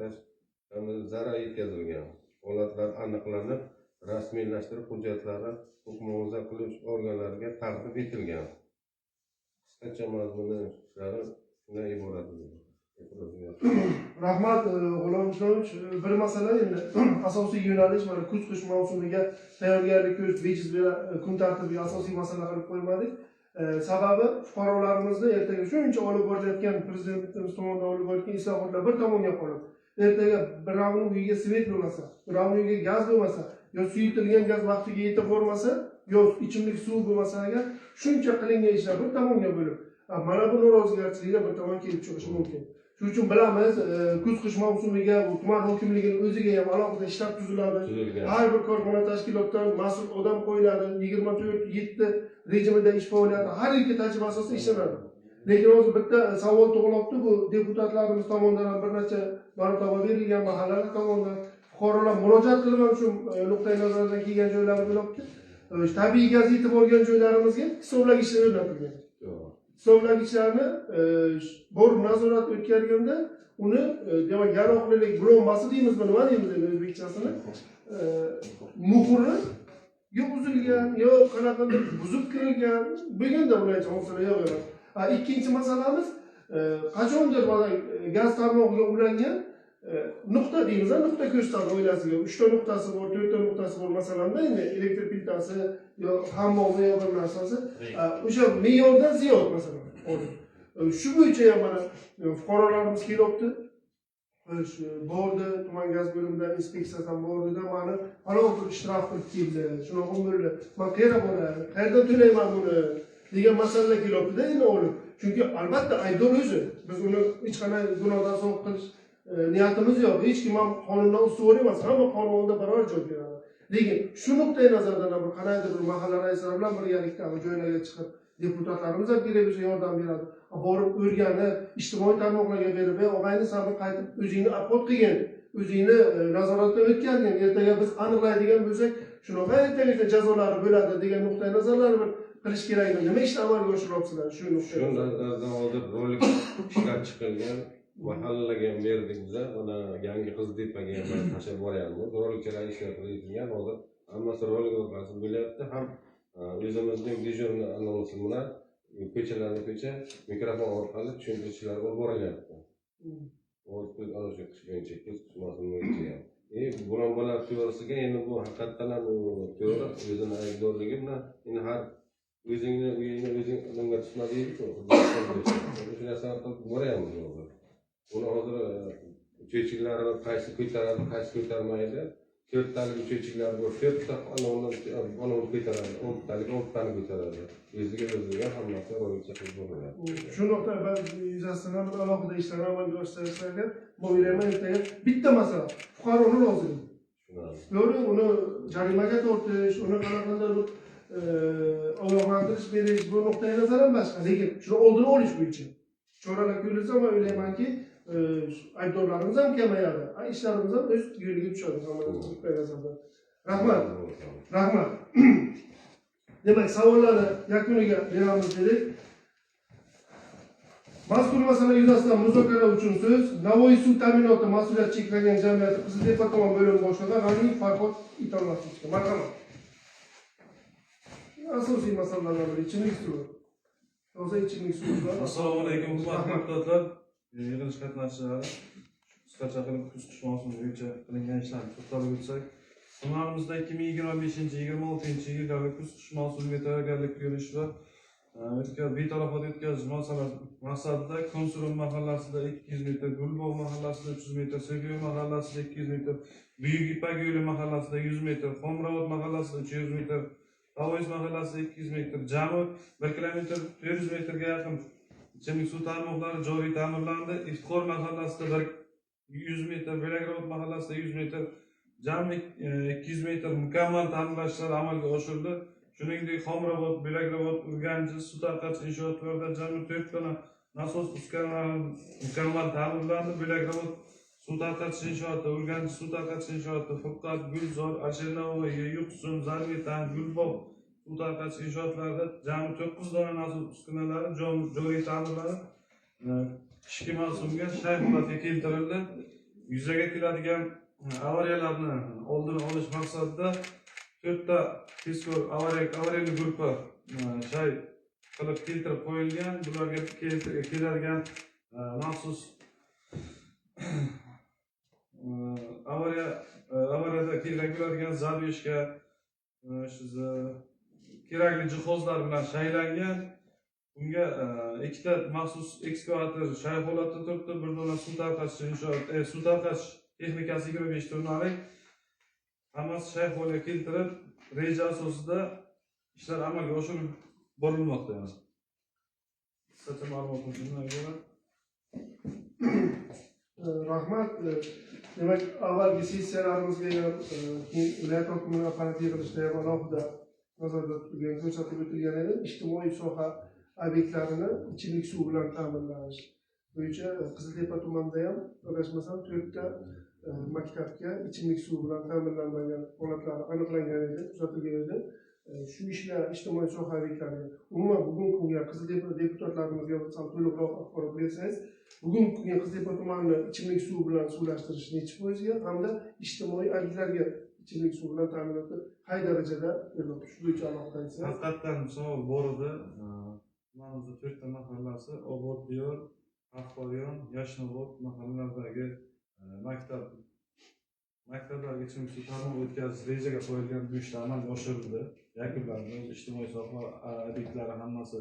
zarar yetkazilgan. Holatlar aniqlanib, rasmiylashtirib hujjatlari huquq muhofaza qilish organlariga taqdim etilgan. Qisqacha mazmuni ishlari shundan iborat. Rahmat G'ulom Islomovich. Bir masala endi asosiy yo'nalish mana kuz qish mavsumiga tayyorgarlik ko'rish bejiz kun tartibiga asosiy masala qilib qo'ymadik. Sababi fuqarolarimizni ertaga shuncha olib borilayotgan prezidentimiz tomonidan olib borilayotgan islohotlar bir tomonga qolib, ertaga birovning uyiga svet bo'lmasa, birovning uyiga gaz bo'lmasa, yo suyitilgan gaz vaqtiga yetib bormasa, yo ichimlik suv bo'lmasa agar shuncha qilingan ishlar bir tomonga bo'lib, mana bu norozigarchiliklar bir tomon kelib chiqishi mumkin. Shuning uchun bilamiz, kuz-qish mavsumiga bu tuman hokimligining o'ziga ham alohida shtab tuziladi. Tuzilgan. Har bir korxona tashkilotdan mas'ul odam qo'yiladi. 24/7 rejimida ish faoliyati har ikki tajriba asosida ishlanadi. Lekin hozir bitta savol tug'ilyapti, bu deputatlarimiz tomonidan ham bir necha marotaba berilgan, mahallalar tomonidan fuqarolar murojaat qilib ham shu nuqtai nazardan kelgan joylari bo'lyapti. Tabiiy gaz yetib olgan joylarimizga hisoblagichlar o'rnatilgan. Hisoblagichlarni borib nazorat o'tkazganda uni demak yaroqlilik blombasi deymizmi, nima deymiz endi o'zbekchasini, muhri yo buzilgan, yo qanaqadir buzib kirilgan bo'lganda bularcha masala yo'q emas. Ikkinchi masalamiz, qachondir mana gaz tarmog'iga ulangan nuqta deymiz, nuqta ko'rsatadi oilasiga. 3 ta nuqtasi bor, 4 ta nuqtasi bor masalanda, endi elektr plitasi yo hammomi yo bir narsasi, o'sha me'yordan ziyod masalan. Shu bo'yicha ham mana fuqarolarimiz kelyapti. Bordi, tuman gaz bo'limidan inspeksiyasidan bordida mani palov bir ishtirok qilib keldi. Shunaqa bo'ldi. Men qayerga boray? Qayerdan to'layman buni? degan masalalar kelyapti-da endi olib. Chunki albatta aybdor o'zi. Biz uni hech qanday gunohdan so'q qilish niyatimiz yo'q. Hech kim ham qonundan ustuvor emas. Hamma qonun oldida barobar javob beradi. Lekin shu nuqtai nazardan ham qanaydir bir mahalla raislari bilan birgalikda joylarga chiqib deputatlarimiz ham kerak bo'lsa yordam beradi. Borib o'rganib, ijtimoiy tarmoqlarga berib, og'ayni sabr qaytib o'zingni apot qilgin, o'zingni nazoratdan o'tkazgin. Ertaga biz aniqlaydigan bo'lsak, shunaqa ertaga jazolari bo'ladi degan nuqtai nazarlarni bir qilish kerakmi? Nima ishni amalga oshiryapsizlar shu nuqtai? Shundan hozir rolik ishlab chiqilgan mahallalarga ham berdik biza. Mana yangi Qiztepaga ham tashlab boryapmiz. Rolikchalar ishlab qilingan hozir hammasi rolik orqali bo'lyapti. Ham o'zimizning dejurni anonsi bilan ko'cha mikrofon orqali tushuntirishlar olib borilyapti. O'zbek aloqa qilishgancha kuz buron bolar to'g'risiga endi bu haqiqatdan ham to'g'ri o'zini aybdorligi bilan endi har o'zingni uyingni o'zing odamga tutma deydi-ku. Shu narsani qilib boryapmiz hozir. Buni hozir uchuvchilarni qaysi ko'taradi, qaysi ko'tarmaydi. 4 talik uchuvchilar bor, 4 ta olov ko'taradi, 10 talik 10 tani ko'taradi. O'ziga hammasi ro'yxatga qilib bo'ladi. Shu nuqta biz yuzasidan alohida ishlar amalga oshirishlarga bo'ylayman ertaga bitta masala fuqaroni roziligi. To'g'ri, uni jarimaga tortish, uni qanaqadir ogohlantirish berish bu nuqtai nazardan boshqa, lekin shuni oldini olish bo'yicha choralar ko'rilsa, men o'ylaymanki aybdorlarimiz ham kamayadi, ishlarimiz ham o'z yo'liga tushadi. Rahmat. Demak, savollarni yakuniga beramiz dedik. Mazkur masala yuzasidan muzokara uchun so'z Navoiy suv ta'minoti mas'uliyat cheklangan jamiyati Qiztepa tuman bo'limi boshlig'i G'aniyev Farhod Itonlatovga. Marhamat. Asosiy masalalardan biri ichimlik suvi. Toza ichimlik suvi. Assalomu alaykum, hurmatli deputatlar, yig'ilish qatnashchilari. Qisqacha qilib kuz-qish mavsumi bo'yicha qilingan ishlarni to'xtalib o'tsak, tumanimizda 2025-26 yillarda kuz-qish mavsumiga tayyorgarlik ko'rish va betalofat o'tkazish maqsadida Konsurum mahallasida 200 metr, Gulbog' mahallasida 300 metr, So'g'oy mahallasida 200 metr, Buyuk Ipak yo'li mahallasida 100 metr, Xomravot mahallasida 300 metr, Tavoz mahallasida 200 metr, jami 1 kilometr 400 metrga yaqin ichimlik suv tarmoqlari joriy ta'mirlandi. Iftixor mahallasida 100 metr, Belagravot mahallasida 100 metr, jami 200 metr mukammal ta'mirlashlar amalga oshirildi. Shuningdek, Xomravot, Belagravot, Urganchi suv tarqatish inshootlarida jami 4 dona nasos uskunalari mukammal ta'mirlandi. Belagravot suv tarqatish inshooti, Urganchi suv tarqatish inshooti, Furqat, Gulzor, Ashelnavoy, Yuqsun, Zarvitan, Gulbog' suv tarqatish inshootlarida jami 9 dona nasos uskunalari joriy ta'mirlanib, qishki mavsumga shay holatga keltirildi. Yuzaga keladigan avariyalarni oldini olish maqsadida 4 ta tezkor avariyali guruhlar shay qilib keltirib qo'yilgan. Bularga keladigan maxsus avariyada kerak bo'ladigan zadveshga kerakli jihozlar bilan shaylangan. Bunga 2 ta maxsus ekskavator shay holatda turibdi. Bir dona suv tarqatish texnikasi 25 tonnalik. Hammasi shay holga keltirib, reja asosida ishlar amalga oshirib borilmoqda. Qisqacha ma'lumot uchun Rahmat. Demak, avvalgi sessiyalarimizga ham, keyin viloyat hokimining apparat yig'ilishida ham alohida nazarda tutilgan, ko'rsatib o'tilgan edi. Ijtimoiy soha obyektlarini ichimlik suvi bilan ta'minlash bo'yicha Qiziltepa tumanida ham adashmasam 4 ta maktabga ichimlik suvi bilan ta'minlanmagan holatlari aniqlangan edi, kuzatilgan edi. Shu ishlar ijtimoiy soha obyektlariga umuman bugungi kunga Qiziltepa deputatlarimizga sal to'liqroq axborot bersangiz, bugungi kunga Qiziltepa tumanini ichimlik suvi bilan suvlashtirish necha foizga hamda ijtimoiy obyektlarga ichimlik suvi bilan ta'minotni qay darajada beriladi? Shu bo'yicha alohida aytsangiz. Haqiqatdan savol bor edi. Tumanimizda 4 ta mahallasi Obod Diyor, Axboryon, Yashnobod mahallalaridagi maktablarga ichimlik suvi ta'minot o'tkazish rejaga qo'yilgan bu ishlar amalga oshirildi. Yakunlandi. Ijtimoiy soha obyektlari hammasi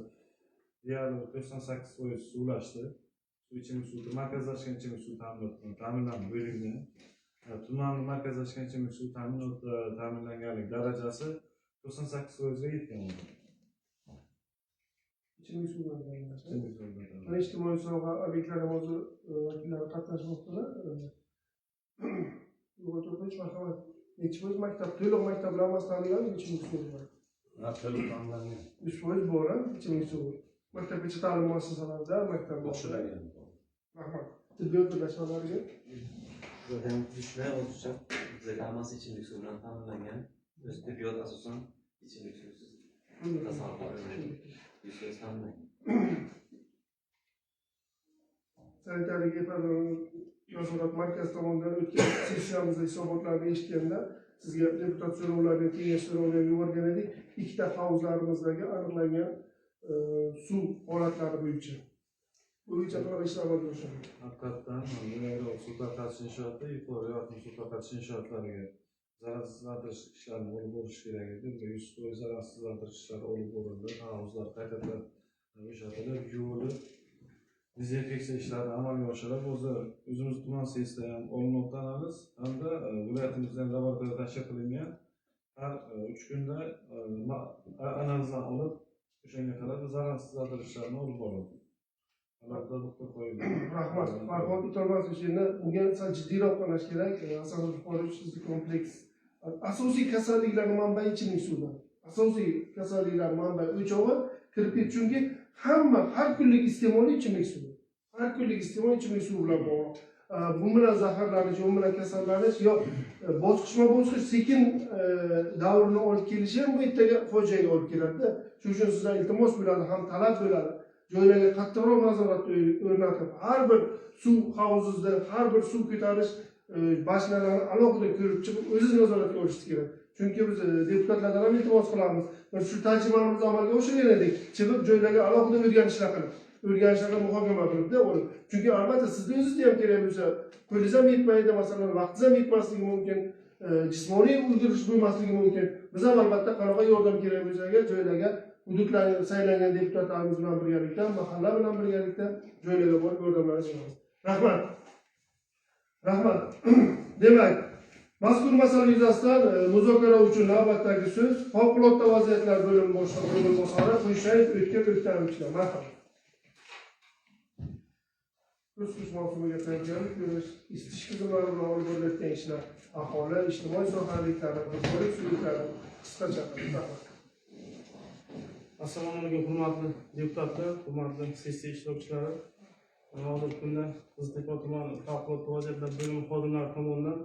deyarli 98% suvlashdi. Ichimlik suvi markazlashgan ichimlik suvi ta'minlanib bo'lingan. Tumanni markazlashgan ichimlik suvi ta'minlanganlik darajasi 98% ga yetgan bo'ldi. Ichimlik suvi bilan ta'minlash. Ijtimoiy soha obyektlari hozir vakillari qatnashmoqdalar. Yo'q, marhamat. Necha foiz maktab, to'liq maktablar emas ta'minlangan ichimlik suvi bilan? To'liq ta'minlangan. 3% bor, ichimlik suvi. Maktabgacha ta'lim muassasalarida, maktablarda. Rahmat. Tibbiyot birlashmalariga Bu ham ishlar o'zicha bizga hammasi ichimlik suvi bilan ta'minlangan. Biz tibbiyot asosan ichimlik suvisiz sanitariya nazorat markazi tomonidan o'tgan sessiyamizda hisobotlarni eshitganda sizga deputat so'rovlarini, kengash so'rovlarini yuborgan edik. 2 ta havuzlarimizdagi aniqlangan suv holatlari bo'yicha. Bu bo'yicha qanaqa ishlar amalga oshirildi? Haqiqatdan suv tarqatish inshooti, yuqori yoqim suv tarqatish inshootlariga zararsizlantirish ishlarini olib borish kerak edi. 100% zararsizlantirish ishlari olib borildi. Havuzlar qaytadan bo'shatilib, yuvilib, dezinfeksiya ishlari amalga oshirilib, o'zimiz tuman sessiyasida ham olinmoqda analiz hamda viloyatimizda ham laboratoriya tashkil qilingan. Har 3 kunda analizdan olib, o'shanga qarab zararsizlantirish ishlarini olib borildi. Rahmat. Farhod Itolmasovich, endi bunga sal jiddiyroq qarash kerak. Asosan fuqarolik xususiy kompleks. Asosiy kasalliklarning manbai ichimlik suvi. Asosiy kasalliklar manbai o'chovi kirib ketdi, chunki hamma har kunlik iste'mol ichimlik suvi. Har kunlik iste'mol ichimlik suvi bilan bog'liq. Bu bilan zaharlanish, bu bilan kasallanish yo bosqichma-bosqich sekin davrini olib kelishi ham bu ertaga fojiaga olib keladi. Shuning uchun sizdan iltimos bo'ladi, ham talab bo'ladi. Joylarga qattiqroq nazorat o'rnatib, har bir suv havuzida, har bir suv ko'tarish bashnalarni alohida ko'rib chiqib, o'zingiz nazoratga olishingiz kerak. Chunki biz deputatlardan ham iltimos qilamiz. Shu tajribalarimizni amalga oshirgan edik. Chiqib joylarga alohida o'rganishlar qilib, muhokama qilibda olib. Chunki albatta sizni o'zingizga ham kerak bo'lsa, qo'lingiz ham yetmaydi, masalan, vaqtingiz ham yetmasligi mumkin, jismoniy ulgurish bo'lmasligi mumkin. Biz ham albatta qanaqa yordam kerak bo'lsa, joylarga hududlarga saylangan deputatlarimiz bilan birgalikda, mahalla bilan birgalikda joylarga borib yordamlanish kerak. Rahmat. Rahmat. Demak, mazkur masala yuzasidan muzokara uchun navbatdagi so'z favqulodda vaziyatlar bo'limi boshlig'i o'rinbosari Qo'yshayev O'tkir. Marhamat. Kuz mavsumiga tayyorgarlik ko'rish, isitish tizimlari bilan olib borilayotgan ishlar, aholi, ijtimoiy sohaliklar, qo'shnilik suyuklari qisqacha. Rahmat. Assalomu alaykum, hurmatli deputatlar, hurmatli sessiya ishtirokchilari. Hozirgi kunda Qiziltepa tumani favqulodda vaziyatlar bo'limi xodimlari tomonidan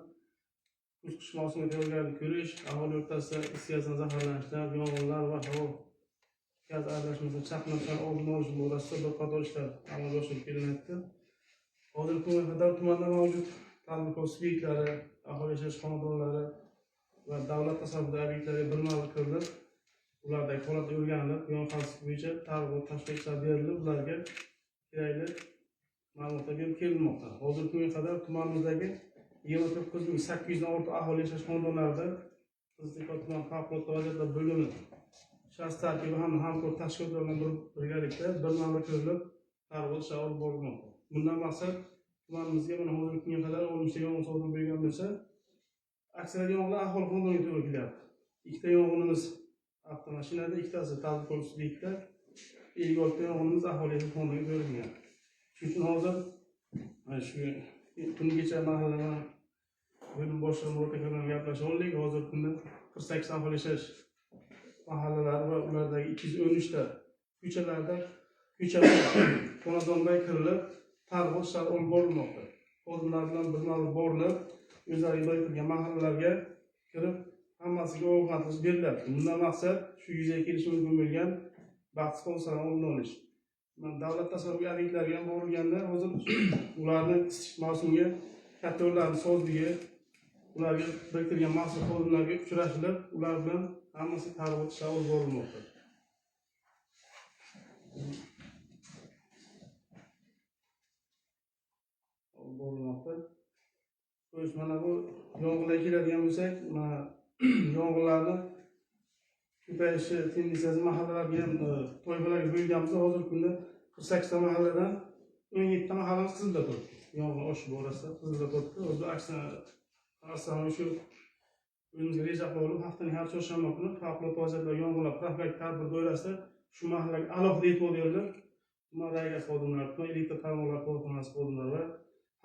kuz-qish mavsumiga tayyorgarlik ko'rish, aholi o'rtasida is gazidan zaharlanishlar, yong'inlar va havo gaz aralashmasi chaqnashlar oldini olish borasida bir qator ishlar amalga oshirib kelinyapti. Hozirgi kunga qadar tumanda mavjud tadbirkor subyektlari, aholi yashash xonadonlari va davlat tasarrufi obyektlariga birma-bir kirilib, ulardagi holat o'rganilib, yon xavfsizlik bo'yicha targ'ibot tashkilotlar berilib, ularga kerakli ma'lumotlar berib kelinmoqda. Hozirgi kunga qadar tumanimizdagi 29800 dan ortiq aholi yashash xonadonlarida Qiziltepa tuman favqulodda vaziyatlar bo'limi shaxs tarkibi hamda hamkor tashkilotlar bilan birgalikda birma-bir kirilib, targ'ibot ishlari olib borilmoqda. Bundan maqsad tumanimizga mana hozirgi kunga qadar 13 ta yong'in sodir bo'lgan bo'lsa, aksariyat yong'inlar aholi xonadoniga to'g'ri kelyapti. 2 ta yong'inimiz avtomashinada, 2tasi tadbirkor subyektda, 56 ta yong'inimiz aholi xonadoniga to'g'ri kelgan. Shuning uchun hozir Mana shu kungacha mahallada bo'lim boshlig'i o'rtaga bilan gaplashib oldik. Hozir kunda 48 aholi yashash mahallalar va ulardagi 213 ta ko'chalarda xonadonga kirilib targ'ib ishlari olib borilmoqda. Xodimlar bilan birma-bir borilib, o'zlariga belgilangan mahallalarga kirib, hammasiga ogohlantirish beriladi. Bundan maqsad shu yuzaga kelishi mumkin bo'lgan baxtsiz hodisalarni oldini olish. Davlat tasarruf agentliklariga ham borilganda hozir ularni isitish mavsumiga katta yo'llarni sozligi, ularga biriktirilgan mas'ul xodimlarga uchrashilib, ular bilan hammasi targ'ib ishlari olib borilmoqda. Xo'sh, mana bu yong'inlarga keladigan bo'lsak, mana yong'inlarni ko'payishi tendensiyasi mahallalarga ham toifalarga bo'linganmiz. Hozirgi kunda 48 ta mahalladan 17 ta mahallamiz qizilda turibdi. Yong'in oshib borasida qizilda turibdi. O'zi aksariyat shu o'zimizga reja qilib olib, haftaning har chorshanba kuni favqulodda vaziyatlar yong'inlar profilaktik tadbir doirasida shu mahallaga alohida e'tibor berilib, tuman raygas xodimlari, tuman elektr tarmoqlari korxonasi xodimlari va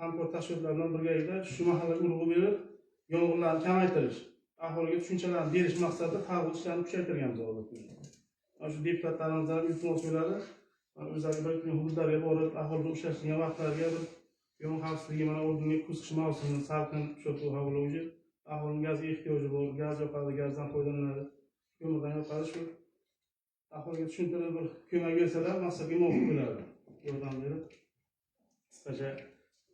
hamkor tashkilotlar bilan birgalikda shu mahallaga urg'u berib, yong'inlarni kamaytirish, aholiga tushunchalarni berish maqsadida targ'ib ishlarini kuchaytirganmiz hozir. Mana shu deputatlarimizdan iltimos yo'llari o'zlariga biriktirilgan hududlarga borib, aholini ushlashgan vaqtlarga bir yong'in xavfsizligi mana oldingi kuz qish mavsumi salqin shu havo уже aholining gazga ehtiyoji bor, gaz yoqadi, gazdan foydalanadi, ko'mirdan yoqadi. Shu aholiga tushuntirib bir ko'mak bersalar, maqsadga muvofiq bo'ladi. Yordam berib qisqacha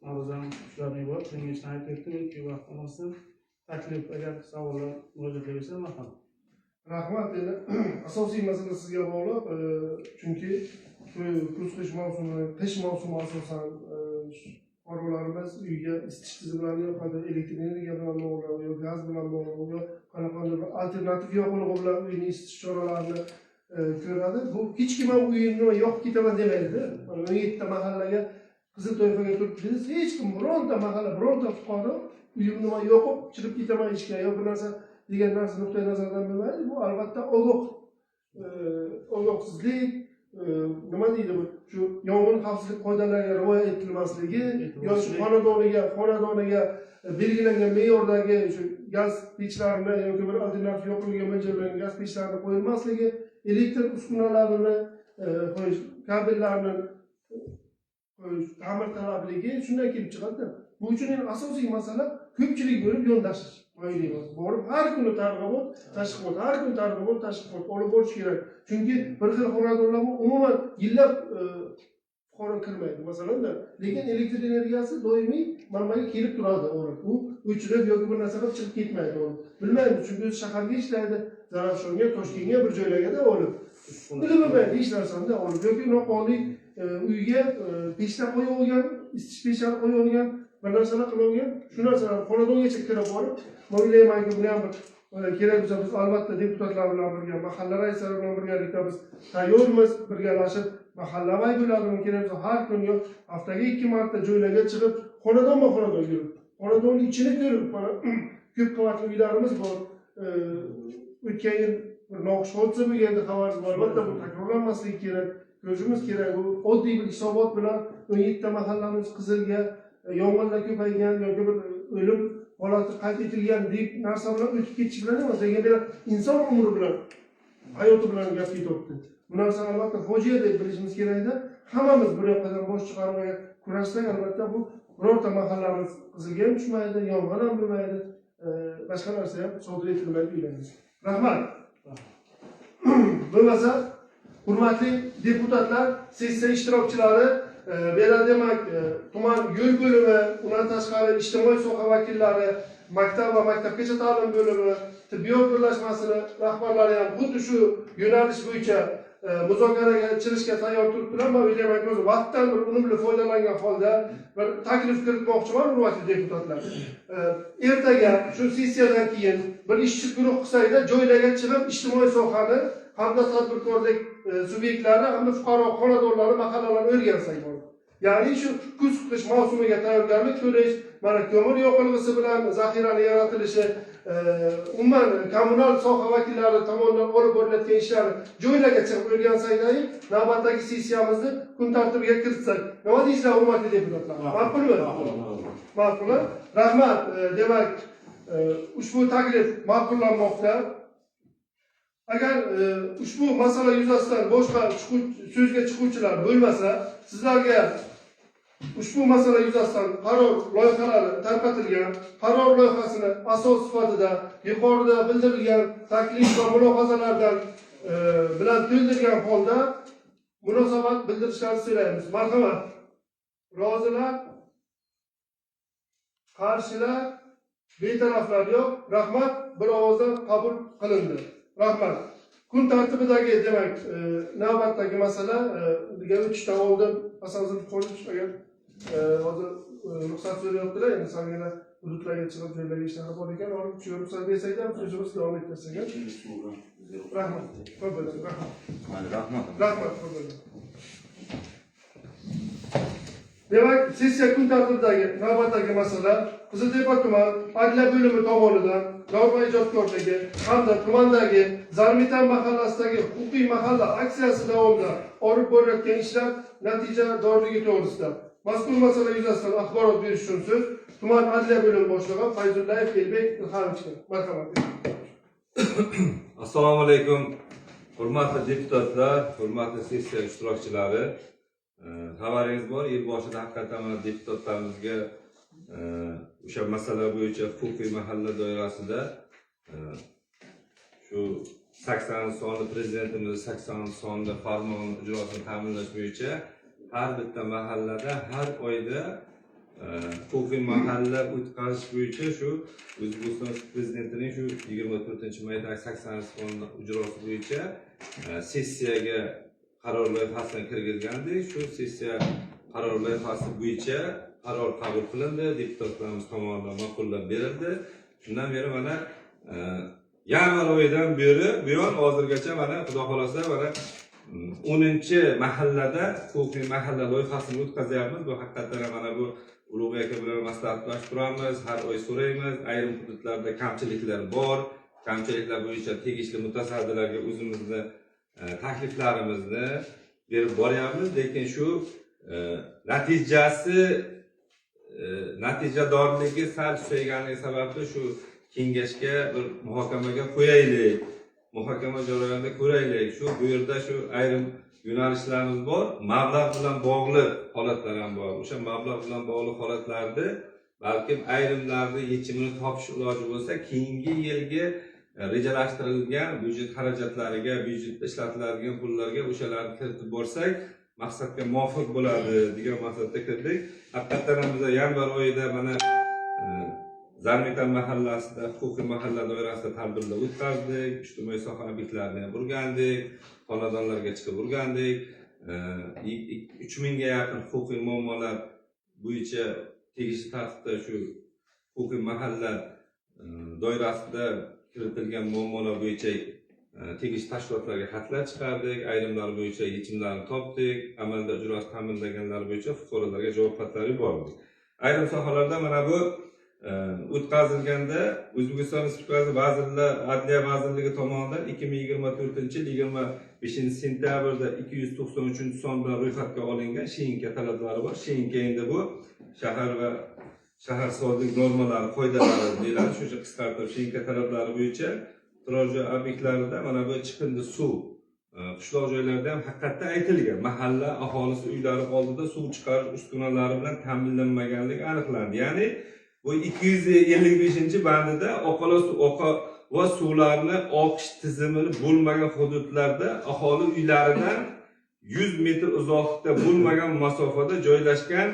ma'ruzam shularni iborat. Menga ishni aytib o'tdim, menga vaqt qolmasa taklif agar savollar murojaat qilsa marhamat. Rahmat. Endi asosiy masala sizga bog'liq, chunki kuz qish mavsumi, qish mavsumi asosan fuqarolarimiz uyga isitish tizimlarini yoqadi, elektr energiya bilan bog'liq, yo gaz bilan bog'liq, yo qanaqadir alternativ yoqilg'i bilan uyni isitish choralarini ko'radi. Bu hech kim ham uyimni yoqib ketaman demaydi-da. Mana 17 ta mahallaga qizil toifaga turibsiz, hech kim bironta mahalla, bironta fuqaro uyimni yoqib chirib ketaman ishga yo bir narsa degan narsa nuqtai nazardan bilmaydi. Bu albatta ogohsizlik, nima deydi bu, shu yong'in xavfsizlik qoidalariga rioya etilmasligi yoki xonadoniga belgilangan me'yordagi shu gaz pechlarini yoki bir alternativ yoqilg'iga mo'ljallangan gaz pechlarini qo'yilmasligi, elektr uskunalarini qo'yish, kabellarni qo'yish, ta'mir talabligi shundan kelib chiqadi. Bu uchun ham asosiy masala ko'pchilik bo'lib yondashish. Borib har kuni targ'ibot, tashviqot, har kuni targ'ibot, tashviqot olib borish kerak. Chunki bir xil xonadonlar umuman yillab fuqaro kirmaydi masalanda, lekin elektr energiyasi doimiy manbaga kelib turadi. U o'chirib yoki bir narsa qilib chiqib ketmaydi. Bilmaydi, chunki o'zi shaharga ishlaydi, Zarafshonga, Toshkentga bir joylarga olib. Bilmaydi hech narsani olib yoki noqonuniy uyga pechlar qo'yib olgan, isitish pechlari qo'yib olgan, bir narsalar qilib olgan, shu narsalarni xonadongacha kirib borib, o'ylaymanki buni ham kerak bo'lsa biz albatta deputatlar bilan birga, mahalla raislari bilan birgalikda biz tayyormiz, birgalashib mahallaviy bo'ladimi, kerak bo'lsa har kun yo haftaga 2 marta joylarga chiqib, xonadonma-xonadon yurib, xonadonning ichini ko'rib, mana ko'p qavatli uylarimiz bor. O'tgan yil bir noxush hodisa bo'lganda xabarimiz bor. Albatta bu takrorlanmasligi kerak. Ko'rishimiz kerak. Bu oddiy bir hisobot bilan 17 ta mahallamiz qizilga, yong'inlar ko'paygan yoki bir o'lim holati qayd etilgan deb narsa bilan o'tib ketish bilan emas, lekin inson umri bilan, hayoti bilan gap ketyapti. Bu narsa albatta fojia deb bilishimiz kerakda. Hammamiz bir yoqdan bosh chiqarib kurashsak, albatta bu birorta mahallamiz qizilga ham tushmaydi, yong'in ham bo'lmaydi, boshqa narsa ham sodir etilmaydi uylarimiz. Rahmat. Bo'lmasa, hurmatli deputatlar, sessiya ishtirokchilari, demak, tuman yo'l bo'limi, undan tashqari ijtimoiy soha vakillari, maktab va maktabgacha ta'lim bo'limi, tibbiyot birlashmasining rahbarlari ham xuddi shu yo'nalish bo'yicha muzokaraga chiqishga tayyor turibdilar. Men o'ylaymanki, o'zi vaqtdan bir unumli foydalangan holda bir taklif kiritmoqchiman, hurmatli deputatlar. Ertaga shu sessiyadan keyin bir ishchi guruh qilsayda, joylarga chiqib ijtimoiy sohani hamda tadbirkorlik subyektlari hamda fuqaro xonadonlari, mahallalarni o'rgansak bo'ladi. Ya'ni shu kuz qish mavsumiga tayyorgarlik ko'rish, mana ko'mir yoqilg'isi bilan zaxiraning yaratilishi, umuman kommunal soha vakillari tomonidan olib borilayotgan ishlarni joylarga chiqib o'rgansak, navbatdagi sessiyamizni kun tartibiga kiritsak. Nima deysizlar, hurmatli deputatlar? Ma'qulmi? Ma'qul. Rahmat. Demak, ushbu taklif ma'qullanmoqda. Agar ushbu masala yuzasidan boshqa so'zga chiquvchilar bo'lmasa, sizlarga ushbu masala yuzasidan qaror loyihalari tarqatilgan, qaror loyihasini asos sifatida yuqorida bildirilgan taklif va mulohazalardan bilan to'ldirgan holda munosabat bildirishlarini so'raymiz. Marhamat. Rozilar, qarshilar, betaraflar yo'q. Rahmat, bir ovozdan qabul qilindi. Rahmat. Kun tartibidagi demak navbatdagi masala o'tishdan oldin asosan ko'rish agar hozir ruxsat so'rayaptilar, endi salgina hududlarga chiqib joylarga ishlari bor ekan, olib shu ruxsat bersak ham so'zimiz davom ettirsak. Rahmat. Rahmat. Demak, sessiya kun tartibidagi navbatdagi masala Qiziltepa tuman adliya bo'limi tomonidan norma ijodkorligi hamda tumandagi Zarmitan mahallasidagi huquqiy mahalla aksiyasi davomida olib borilayotgan ishlar natijadorligi to'g'risida mazkur masala yuzasidan axborot berish uchun so'z tuman adliya bo'limi boshlig'i Fayzullayev Elbek Ilhomovichga. Marhamat. Assalomu alaykum. Hurmatli deputatlar, hurmatli sessiya ishtirokchilari. Xabaringiz bor, yil boshida haqiqatan deputatlarimizga o'sha masala bo'yicha huquqiy mahalla doirasida shu 80 sonli prezidentimiz 80 sonli farmon ijrosini ta'minlash bo'yicha har bitta mahallada har oyda huquqiy mahalla o'tkazish bo'yicha shu O'zbekiston prezidentining shu 24-maydagi 80 sonli ijrosi bo'yicha sessiyaga qaror loyihasini kirgizgandik. Shu sessiya qaror loyihasi bo'yicha qaror qabul qilindi, deputatlarimiz tomonidan ma'qullab berildi. Shundan beri mana yanvar oyidan beri buyon hozirgacha mana xudo xolasa mana 10-mahallada huquqiy mahalla loyihasini o'tkazyapmiz. Bu haqiqatan mana bu Ulug' aka bilan maslahatlashib turamiz, har oy so'raymiz. Ayrim hududlarda kamchiliklar bor. Kamchiliklar bo'yicha tegishli mutasaddilarga o'zimizni takliflarimizni berib boryapmiz, lekin shu natijadorligi sal susayganligi sababli shu kengashga bir muhokamaga qo'yaylik, muhokama jarayonida ko'raylik. Shu bu yerda shu ayrim yo'nalishlarimiz bor, mablag' bilan bog'liq holatlar ham bor. O'sha mablag' bilan bog'liq holatlarni balkim ayrimlarni yechimini topish iloji bo'lsa, keyingi yilga rejalashtirilgan byudjet xarajatlariga, byudjetda ishlatiladigan pullarga o'shalarni kiritib borsak, maqsadga muvofiq bo'ladi degan maqsadda kirdik. Haqiqatan biz yanvar oyida mana Zarmitan mahallasida huquqiy mahalla doirasida tadbirlar o'tkazdik, ijtimoiy soha obyektlarini o'rgandik, xonadonlarga chiqib o'rgandik. 3000 ga yaqin huquqiy muammolar bo'yicha tegishli tartibda shu huquqiy mahalla doirasida kiritilgan muammolar bo'yicha tegishli tashkilotlarga xatlar chiqardik, ayrimlar bo'yicha yechimlarni topdik, amalda ijrosi ta'minlanganlar bo'yicha fuqarolarga javob xatlari yubordik. Ayrim sohalarda mana bu o'tkazilganda O'zbekiston Respublikasi Vazirlar Adliya vazirligi tomonidan 2024-yil 25-sentyabrda 293-son bilan ro'yxatga olingan SHINKA talablari bor. SHINKA endi bu shahar va shaharsozlik normalari, qoidalari deyiladi. Shu qisqartirib SHINKA talablari bo'yicha turar joy obyektlarida mana bu chiqindi suv qishloq joylarda ham haqiqatda aytilgan. Mahalla aholisi uylari oldida suv chiqarish uskunalari bilan ta'minlanmaganligi aniqlandi. Ya'ni bu 255-bandida oqa va suvlarni oqish tizimini bo'lmagan hududlarda aholi uylaridan 100 metr uzoqlikda bo'lmagan masofada joylashgan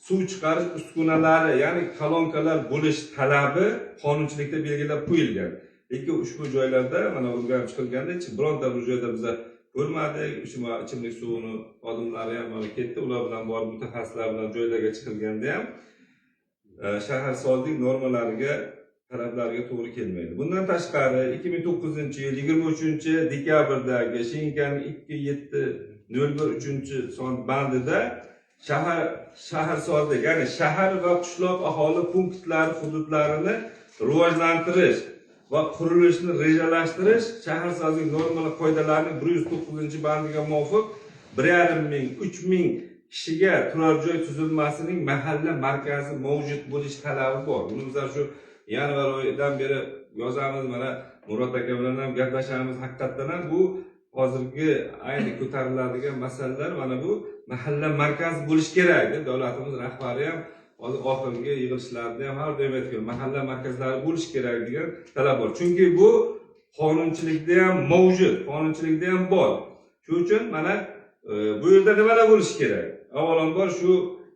suv chiqarish uskunalari, ya'ni kolonkalar bo'lish talabi qonunchilikda belgilab qo'yilgan. Lekin ushbu joylarda mana o'rganib chiqilganda bironta bir joyda biz ko'rmadik. Ichimlik suvini xodimlari ham mana ketdi, ular bilan borib mutaxassislar bilan joylarga chiqilganda ham shaharsozlik normalariga, talablariga to'g'ri kelmaydi. Bundan tashqari 2009-yil 23-dekabrdagi SHINKAning 2701-son bandida shaharsozlik, ya'ni shahar va qishloq aholi punktlari hududlarini rivojlantirish va qurilishni rejalashtirish shaharsozlik normalar qoidalarining 109-bandiga muvofiq 1,5 ming, 3 ming kishiga turar joy tuzilmasining mahalla markazi mavjud bo'lish talabi bor. Buni bizlar shu yanvar oyidan beri yozamiz, mana Murod aka bilan ham gaplashamiz. Haqiqatan ham bu hozirgi ayni ko'tariladigan masalalar mana bu mahalla markazi bo'lish kerak deb davlatimiz rahbari ham hozir oxirgi yig'ilishlarda ham har doim aytgan mahalla markazlari bo'lish kerak degan talab bor. Chunki bu qonunchilikda ham mavjud, qonunchilikda ham bor. Shuning uchun mana bu yerda nimalar bo'lishi kerak? Avvalambor shu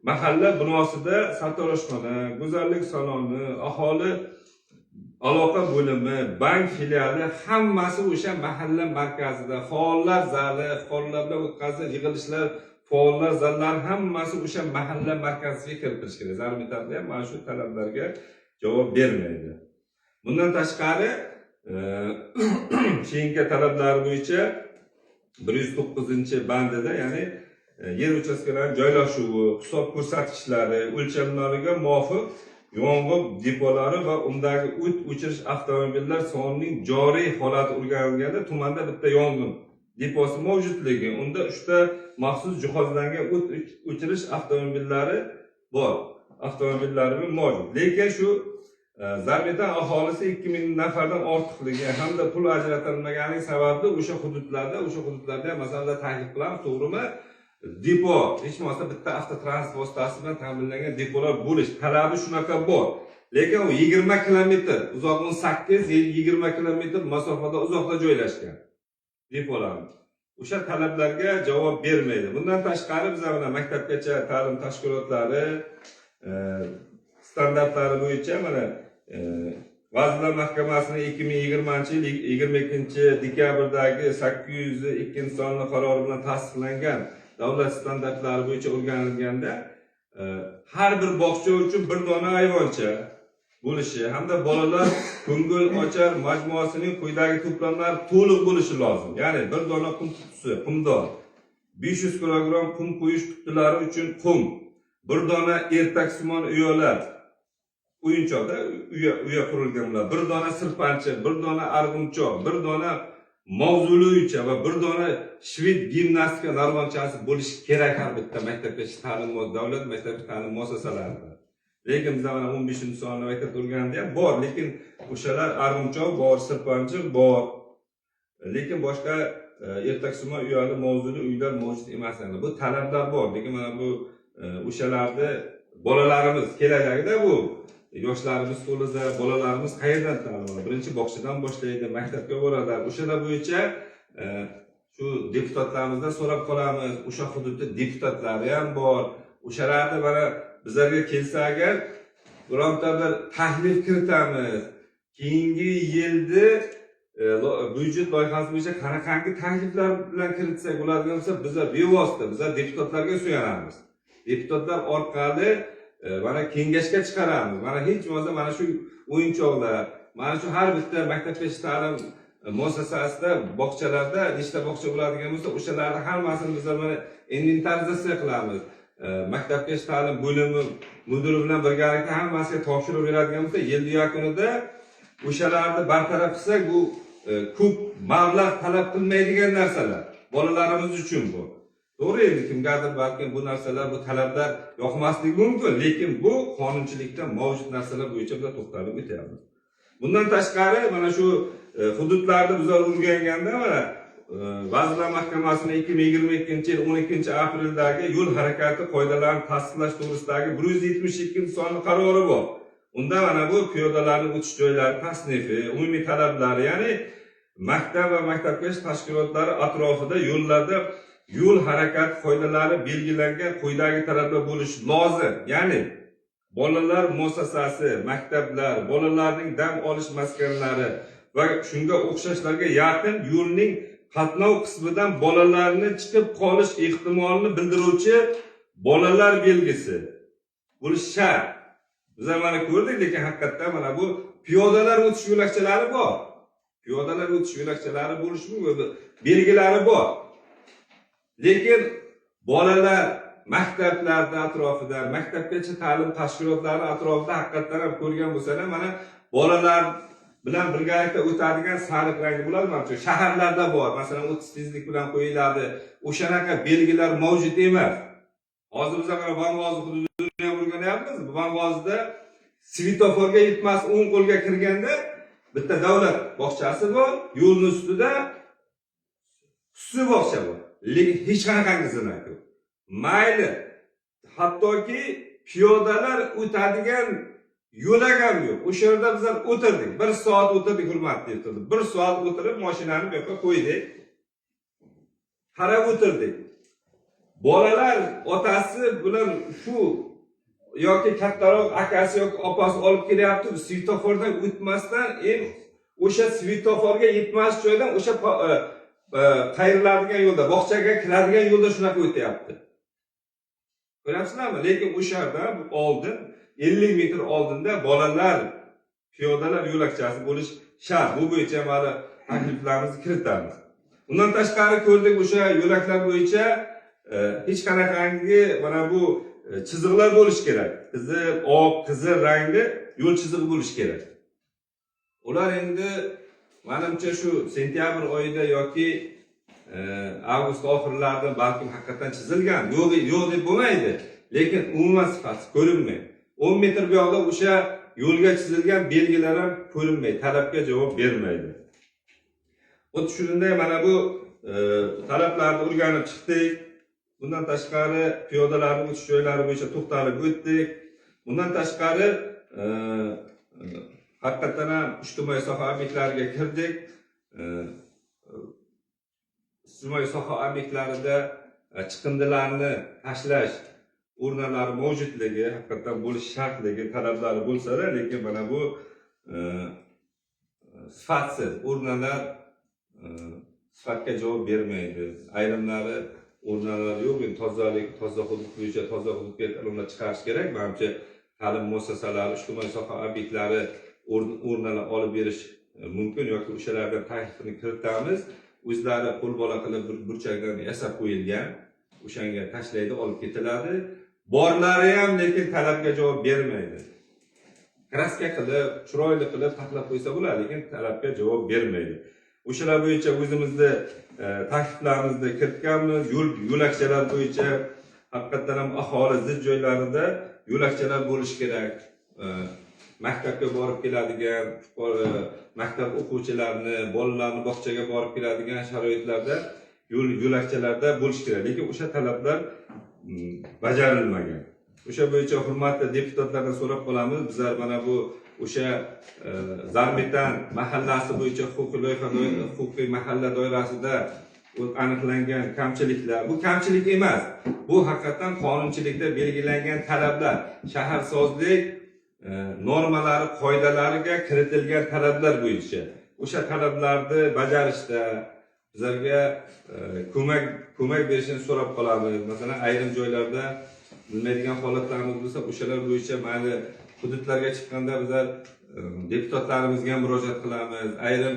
mahalla binosida sartaroshxona, go'zallik saloni, aholi aloqa bo'limi, bank filiali hammasi o'sha mahalla markazida, faollar zali, faollarga o'tkazilgan yig'ilishlar, faollar zallari hammasi o'sha mahalla markaziga kiritilishi kerak. Zarmitarda ham mana shu talablarga javob bermaydi. Bundan tashqari, keyingi talablar bo'yicha 109-bandida, ya'ni yer uchastkalarining joylashuvi, hisob ko'rsatkichlari, o'lchamlariga muvofiq yong'in depolari va undagi o't o'chirish avtomobillar sonining joriy holati o'rganilganda tumanda bitta yong'in deposi mavjudligi, unda 3 ta maxsus jihozlangan o't o'chirish avtomobillari bor. Avtomobillari mavjud. Lekin shu Zarmitan aholisi 2000 nafardan ortiqligi hamda pul ajratilmaganligi sababli o'sha hududlarda masalan taklif qilamiz, to'g'rimi? Depo, hech bo'lmasa bitta avtotransport vositasi bilan ta'minlangan depolar bo'lish talabi shunaqa bor. Lekin u 20 kilometr uzoq, 18-20 kilometr masofada uzoqda joylashgan depolar. O'sha talablarga javob bermaydi. Bundan tashqari biz mana maktabgacha ta'lim tashkilotlari standartlari bo'yicha mana Vazirlar Mahkamasining 2020-yil 22-dekabrdagi 802-sonli qarori bilan tasdiqlangan davlat standartlari bo'yicha o'rganilganda har bir bog'cha uchun bir dona ayvoncha bo'lishi hamda bolalar ko'ngil ochar majmuasining quyidagi to'plamlari to'liq bo'lishi lozim. Ya'ni bir dona qum qutisi, qumdon, 500 kilogramm qum qo'yish qutilari uchun qum, bir dona ertaksimon uyalar, o'yinchoqda uya qurilgan bular, bir dona sirpanchi, bir dona arg'umchoq, bir dona mavzuli uycha va bir dona shved gimnastika narvonchasi bo'lishi kerak har bitta maktabgacha ta'lim davlat maktabgacha ta'lim muassasalarida. Lekin biz mana 15-sonli maktabda o'rganda ham bor, lekin o'shalar arg'umchoq bor, sirpanchi bor. Lekin boshqa ertaksimon uyali mavzuli uylar mavjud emas. Bu talablar bor, lekin mana bu o'shalarni bolalarimiz kelajagida bu yoshlarimiz qo'lida, bolalarimiz qayerdan ta'lim oladi? Birinchi bog'chadan boshlaydi, maktabga boradi. O'shalar bo'yicha shu deputatlarimizdan so'rab qolamiz. O'sha hududda deputatlari ham bor. O'shalarni mana bizlarga kelsa agar bironta bir taklif kiritamiz. Keyingi yilda byudjet loyihasi bo'yicha qanaqangi takliflar bilan kiritsak bo'ladigan bo'lsa, bizlar bevosita bizlar deputatlarga suyanamiz. Deputatlar orqali mana kengashga chiqaramiz. Mana hech bo'lmasa mana shu o'yinchoqlar, mana shu har bitta maktabgacha ta'lim muassasasida, bog'chalarda nechta bog'cha bo'ladigan bo'lsa, o'shalarni hammasini bizlar mana inventarizatsiya qilamiz. Maktabgacha ta'lim bo'limi mudiri bilan birgalikda hammasiga topshirib beradigan bo'lsa, yil yakunida o'shalarni bartaraf qilsak, bu ko'p mablag' talab qilmaydigan narsalar. Bolalarimiz uchun bu. To'g'ri, endi kimgadir balki bu narsalar, bu talablar yoqmasligi mumkin, lekin bu qonunchilikda mavjud narsalar bo'yicha biz to'xtalib o'tyapmiz. Bundan tashqari mana shu hududlarni biz o'rganganda mana Vazirlar Mahkamasining 2022-yil 12-aprildagi yo'l harakati qoidalarini tasdiqlash to'g'risidagi 172-sonli qarori bor. Unda mana bu piyodalarning o'tish joylari tasnifi, umumiy talablari, ya'ni maktab va maktabgacha tashkilotlari atrofida yo'llarda yo'l harakati qoidalari belgilangan quyidagi talablar bo'lishi lozim. Ya'ni bolalar muassasasi, maktablar, bolalarning dam olish maskanlari va shunga o'xshashlarga yaqin yo'lning qatnov qismidan bolalarni chiqib qolish ehtimolini bildiruvchi bolalar belgisi bo'lishi shart. Biz mana ko'rdik, lekin haqiqatda mana bu piyodalar o'tish yo'lakchalari bor. Piyodalar o'tish yo'lakchalari bo'lishi mumkin, belgilari bor. Lekin bolalar maktablarda atrofida, maktabgacha ta'lim tashkilotlari atrofida haqiqatdan ham ko'rgan bo'lsalar, mana bolalar bilan birgalikda o'tadigan sariq rangi bo'ladi. Mana shaharlarda bor. Masalan, 30 tezlik bilan qo'yiladi. O'shanaqa belgilar mavjud emas. Hozir biz mana Bang'ozi hududini ham o'rganyapmiz. Bang'ozida svetoforga yetmas o'ng qo'lga kirganda bitta davlat bog'chasi bor, yo'lning ustida xususiy bog'cha bor. Lekin hech qanaqangi zinak yo'q. Mayli, hattoki piyodalar o'tadigan yo'lak ham yo'q. O'sha yerda bizlar o'tirdik. 1 soat o'tirdik, hurmatli do'stlar. 1 soat o'tirib mashinani bu yoqqa qo'ydik. Qarab o'tirdik. Bolalar otasi bilan shu yoki kattaroq akasi yoki opasi olib kelyapti, svetofordan o'tmasdan, o'sha svetoforga yetmas joydan o'sha qayriladigan yo'lda, bog'chaga kiradigan yo'lda shunaqa o'tyapti. Ko'ryapsizlarmi? Lekin o'sha yerda oldin 50 metr oldinda bolalar, piyodalar yo'lakchasi bo'lish shart. Bu bo'yicha mana takliflarimizni kiritamiz. Undan tashqari ko'rdik, o'sha yo'laklar bo'yicha hech qanaqangi mana bu chiziqlar bo'lish kerak. Qizil, oq, qizil rangli yo'l chizig'i bo'lish kerak. Ular endi menimcha shu sentyabr oyida yoki avgust oxirlarida balkim haqiqatan chizilgan. Yo'q deb bo'lmaydi, lekin umuman sifati ko'rinmaydi. 10 metr bu yoqda o'sha yo'lga chizilgan belgilar ham ko'rinmaydi, talabga javob bermaydi. Xuddi shunday mana bu talablarni o'rganib chiqdik. Bundan tashqari piyodalarning o'tish joylari bo'yicha to'xtalib o'tdik. Bundan tashqari haqiqatan ham ijtimoiy soha obyektlariga kirdik. Ijtimoiy soha obyektlarida chiqindilarni tashlash o'rnalari mavjudligi, haqiqatan bo'lish shartligi talablari bo'lsa-da, lekin mana bu sifatsiz o'rnalar sifatga javob bermaydi. Ayrimlari o'rnalar yo'q, toza hudud bo'yicha toza hududga ularni chiqarish kerak. Menimcha ta'lim muassasalari, ijtimoiy soha obyektlari o'rnalar olib berish mumkin yoki o'shalardan taklifini kiritamiz. O'zlari qo'l-bola qilib burchakdan yasab qo'yilgan, o'shanga tashlaydi, olib ketiladi. Borlari ham lekin talabga javob bermaydi. Kraska qilib, chiroyli qilib taxlab qo'ysa bo'ladi, lekin talabga javob bermaydi. O'shalar bo'yicha o'zimizni takliflarimizni kiritganmiz. Yo'lakchalar bo'yicha haqiqatan ham aholi zich joylarida yo'lakchalar bo'lishi kerak. Maktabga borib keladigan, maktab o'quvchilarini, bolalarni bog'chaga borib keladigan sharoitlarda yo'lakchalarda bo'lishi kerak. Lekin o'sha talablar bajarilmagan. O'sha bo'yicha hurmatli deputatlardan so'rab qolamiz. Bizlar mana bu o'sha Zarmitan mahallasi bo'yicha huquqiy mahalla doirasida aniqlangan kamchiliklar. Bu kamchilik emas. Bu haqiqatan qonunchilikda belgilangan talablar, shaharsozlik normalari, qoidalariga kiritilgan talablar bo'yicha. O'sha talablarni bajarishda bizlarga ko'mak berishini so'rab qolamiz. Masalan, ayrim joylarda bilmaydigan holatlarimiz bo'lsa, o'shalar bo'yicha mayli hududlarga chiqqanda bizlar deputatlarimizga ham murojaat qilamiz. Ayrim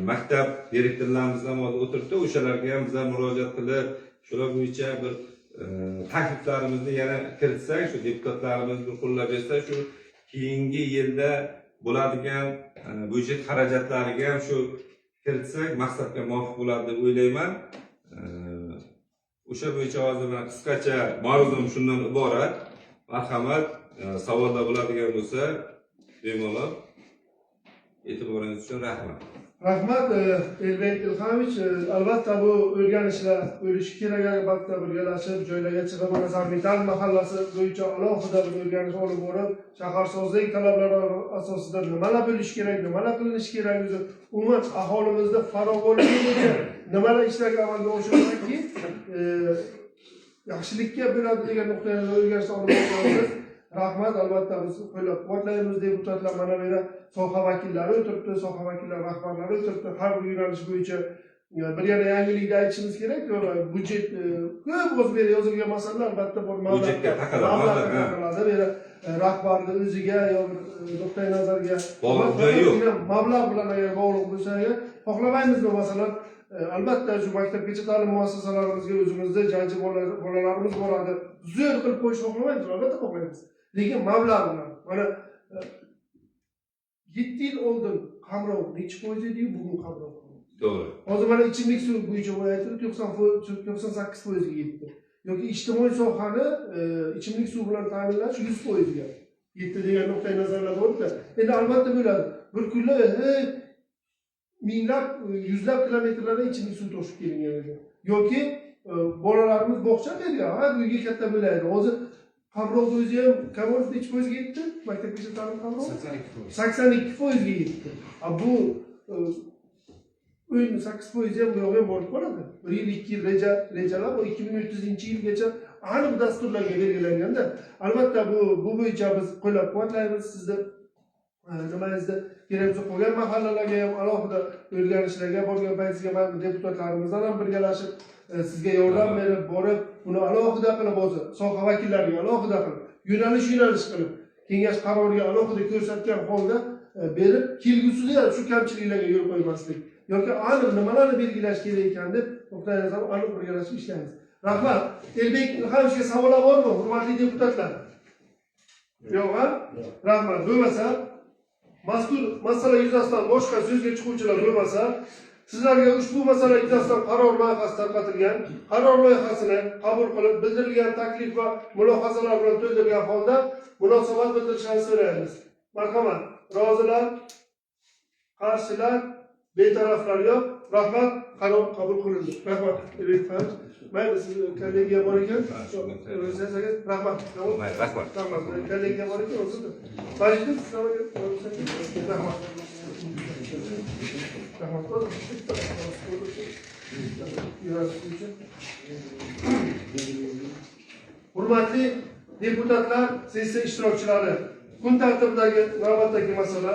maktab direktorlarimiz ham o'tiribdi, o'shalarga ham bizlar murojaat qilib, shular bo'yicha bir takliflarimizni yana kiritsak, shu deputatlarimiz bir qo'llab bersa, shu keyingi yilda bo'ladigan byudjet xarajatlariga ham shu kiritsak, maqsadga muvofiq bo'ladi deb o'ylayman. O'sha bo'yicha hozir men qisqacha mavzum shundan iborat. Marhamat, savollar bo'ladigan bo'lsa, bemalol e'tiboringiz uchun rahmat. Rahmat Elbek Ilhamovich, albatta bu o'rganishlar bo'lishi kerak, albatta birgalashib joylarga chiqib, mana Zarmitan mahallasi bo'yicha alohida bir o'rganish olib borib, shaharsozlik talablari asosida nimalar bo'lishi kerak, nimalar qilinishi kerak, umuman aholimizda farovonligi bo'yicha nimalar ishlarga amalga oshirilmoqki, yaxshilikka bo'ladi degan nuqtai nazardan o'rganishlar olib boramiz. Rahmat, albatta biz qo'llab-quvvatlaymiz. Deputatlar mana bu yerda soha vakillari o'tiribdi, soha vakillari rahbarlari o'tiribdi. Har bir yo'nalish bo'yicha bir yana yangilikni aytishimiz kerak. Budjet ko'p o'z berib yozilgan masalalar albatta bor. Budjetga taqaladi. Rahbarni o'ziga yoki nuqtai nazarga bog'liq joyi yo'q. Mablag' bilan agar bog'liq bo'lsa, xohlamaymiz bu masalan. Albatta shu maktabgacha ta'lim muassasalarimizga o'zimizda janji bolalarimiz bo'ladi. Zo'r qilib qo'yish xohlamaymiz, albatta xohlaymiz. Lekin mablag' bilan mana 7 yil oldin qamrov nechi foiz edi, bugun qamrov. Doğru. O zaman ichimlik suvi bo'yicha bo'layotib 98% ga yetdi. Yoki ijtimoiy sohani ichimlik suvi bilan ta'minlash 100% ga yetdi degan nuqtai nazarlar borda. Endi albatta bo'ladi. Bir kunlar minglab, yuzlab kilometrlardan ichimlik suv toshib kelingan edi. Yoki bolalarimiz bog'cha bergan, ha, uyga katta bo'ladi. Hozir qamrov o'zi ham Kamolov nechi foizga yetdi? Maktabgacha ta'lim qamrov 82% ga yetdi. Bu 8% ham bu yo'g'i bo'lib qoladi. 1 yil 2 yil rejalar 2300-yilgacha aniq dasturlarga belgilanganda, albatta bu bo'yicha biz qo'llab-quvvatlaymiz sizni nimangizni keraksa qolgan mahallalarga ham alohida o'rganishlarga borgan paytingizga deputatlarimizdan ham birgalashib sizga yordam berib borib, buni alohida qilib o'zi soha vakillariga alohida qilib, yo'nalish qilib, kengash qaroriga alohida ko'rsatgan holda berib, kelgusida shu kamchiliklarga yo'l qo'ymaslik yoki aniq nimalarni belgilash kerak ekan deb nuqtai nazar aniq birgalashib ishlaymiz. Rahmat. Elbek Ilhomovga savollar bormi, hurmatli deputatlar? Yo'q, ha? Rahmat. Bo'lmasa, mazkur masala yuzasidan boshqa so'zga chiquvchilar bo'lmasa, sizlarga ushbu masala yuzasidan qaror loyihasi tarqatilgan, qaror loyihasini qabul qilib, bildirilgan taklif va mulohazalar bilan to'ldirilgan holda munosabat bildirishlarini so'raymiz. Marhamat. Rozilar, qarshilar, betaraflar yo'q. Rahmat. Qaror qabul qilindi. Rahmat. Mayli, siz kollegiya bor ekan. Rahmat. Rahmat. Rahmat. Kollegiya bor ekan, o'zida. Majlis rahmat. Rahmat. Hurmatli deputatlar, sessiya ishtirokchilari, kun tartibidagi navbatdagi masala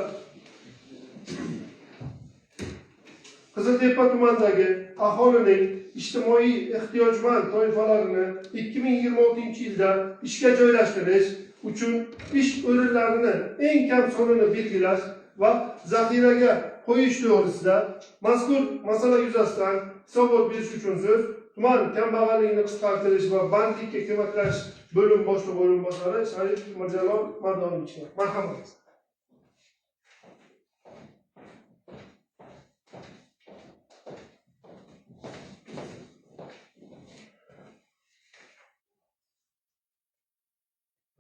Qiziltepa tumanidagi aholining ijtimoiy ehtiyojmand toifalarini 2026-yilda ishga joylashtirish uchun ish o'rinlarini eng kam sonini belgilash va zaxiraga qo'yish to'g'risida mazkur masala yuzasidan hisobot berish uchun so'z tuman kambag'allikni qisqartirish va bandlikka ko'maklashish bo'lim boshlig'i o'rinbosari Sharif Mirjalol Mardonovichga. Marhamat.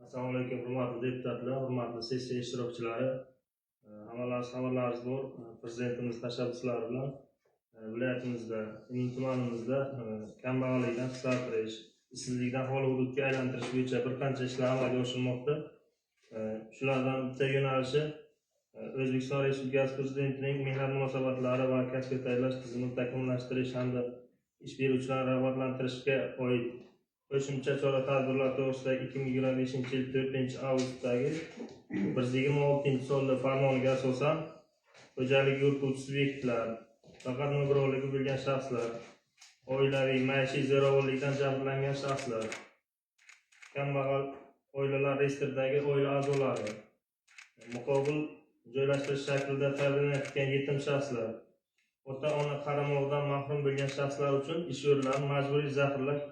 Assalomu alaykum, hurmatli deputatlar, hurmatli sessiya ishtirokchilari. Hammalaringiz bor. Prezidentimiz tashabbuslari bilan viloyatimizda, tumanimizda kambag'allikdan qisqartirish, ishsizlikdan xoli hududga aylantirish bo'yicha bir qancha ishlar amalga oshirilmoqda. Shulardan bitta yo'nalishi O'zbekiston Respublikasi Prezidentining mehnat munosabatlari va kasbga tayyorlash tizimini takomillashtirish hamda ish beruvchilarni rag'batlantirishga oid qo'shimcha chora-tadbirlar to'g'risidagi 2025-yil 4-avgustdagi 126-sonli farmoniga asosan xo'jalik yurituvchi subyektlar, faqat nogironligi bo'lgan shaxslar, oilaviy maishiy zo'ravonlikdan jabrlangan shaxslar, kambag'al oilalar reyestridagi oila a'zolari, muqobil joylashtirish shaklida ta'minlanayotgan yetim shaxslar, ota-ona qaramoqdan mahrum bo'lgan shaxslar uchun ish o'rinlarini majburiy zaxirlash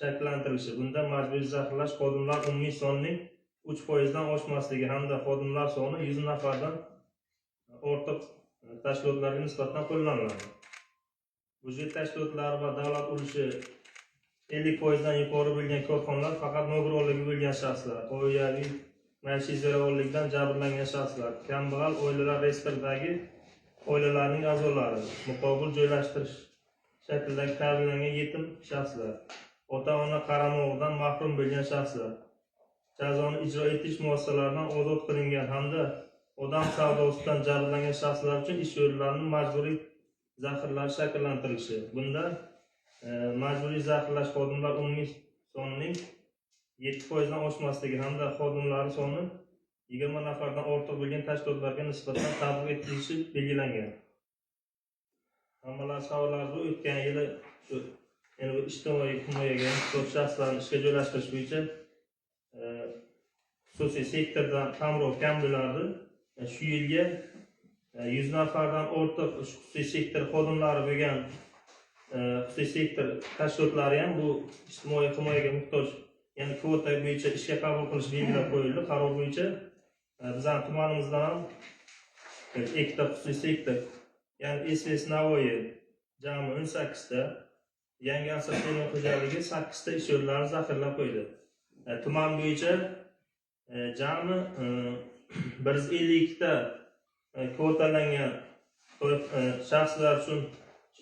shakllantirilishi. Bunda majburiy zaxirlash xodimlar umumiy sonining 3% dan oshmasligi hamda xodimlar soni 100 nafardan ortiq tashkilotlarga nisbatan qo'llaniladi. Budjet tashkilotlari va davlat ulushi 50% dan yuqori bo'lgan korxonalar faqat nogironligi bo'lgan shaxslar, oilaviy maishiy zo'ravonlikdan jabrlangan shaxslar, kambag'al oilalar reyestridagi oilalarning a'zolari, muqobil joylashtirish shaklidagi ta'minlangan yetim shaxslar, ota-ona qaramog'idan mahrum bo'lgan shaxslar, jazoni ijro etish muassasalaridan ozod qilingan hamda odam savdosidan jabrlangan shaxslar uchun ish o'rinlarining majburiy zaxiralash shakllantirilishi. Bunda majburiy zaxirlash xodimlar umumiy sonining 7% dan oshmasligi hamda xodimlar soni 20 nafardan ortiq bo'lgan tashkilotlarga nisbatan tatbiq etilishi belgilangan. Hammalar savollari o'tgan yili shu ijtimoiy himoyaga muhtoj shaxslarni ishga joylashtirish bo'yicha xususiy sektordan qamrov kam bo'lardi. Shu yilga 100 nafardan ortiq xususiy sektor xodimlari bo'lgan xususiy sektor tashkilotlari ham bu ijtimoiy himoyaga muhtoj, ya'ni kvota bo'yicha ishga qabul qilish belgilab qo'yildi. Qaror bo'yicha bizning tumanimizdan ham ikkita xususiy ikkita. Ya'ni SVS Navoiy jami 18 ta, yangi asosiy xo'jaligi 8 ta ish o'rinlarini zaxiralab qo'ydi. Tuman bo'yicha jami 152 ta kvotalangan shaxslar uchun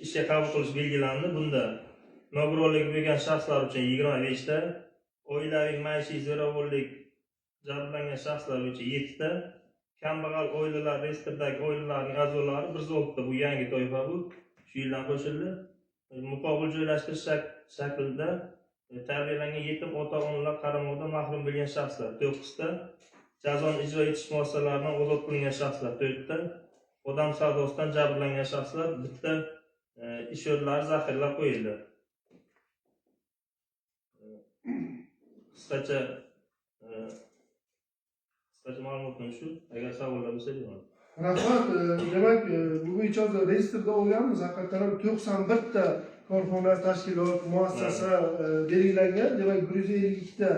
ishga qabul qilish belgilandi. Bunda nogironligi bo'lgan shaxslar uchun 25 ta, oilaviy maishiy zo'ravonlik jabrlangan shaxslar uchun 7 ta, kambag'al oilalar reyestridagi oilalarning a'zolari 106 ta. Bu yangi toifa bu. Shu yildan qo'shildi. Muqobil joylashtirish shaklida tarbiyalangan yetim ota-onalar qaramog'idan mahrum bo'lgan shaxslar 9 ta, jazoni ijro etish muassasalaridan ozod qilingan shaxslar 4 ta, odam savdosidan jabrlangan shaxslar 1 ta ish o'rinlari zaxiralab qo'yildi. Qisqacha ma'lumotlar shu. Agar savollar bo'lsa beraman. Rahmat. Demak, bu bo'yicha reyestrda olganmiz. Haqiqatan ham 91 ta korxona, tashkilot, muassasa belgilangan. Demak, 152 ta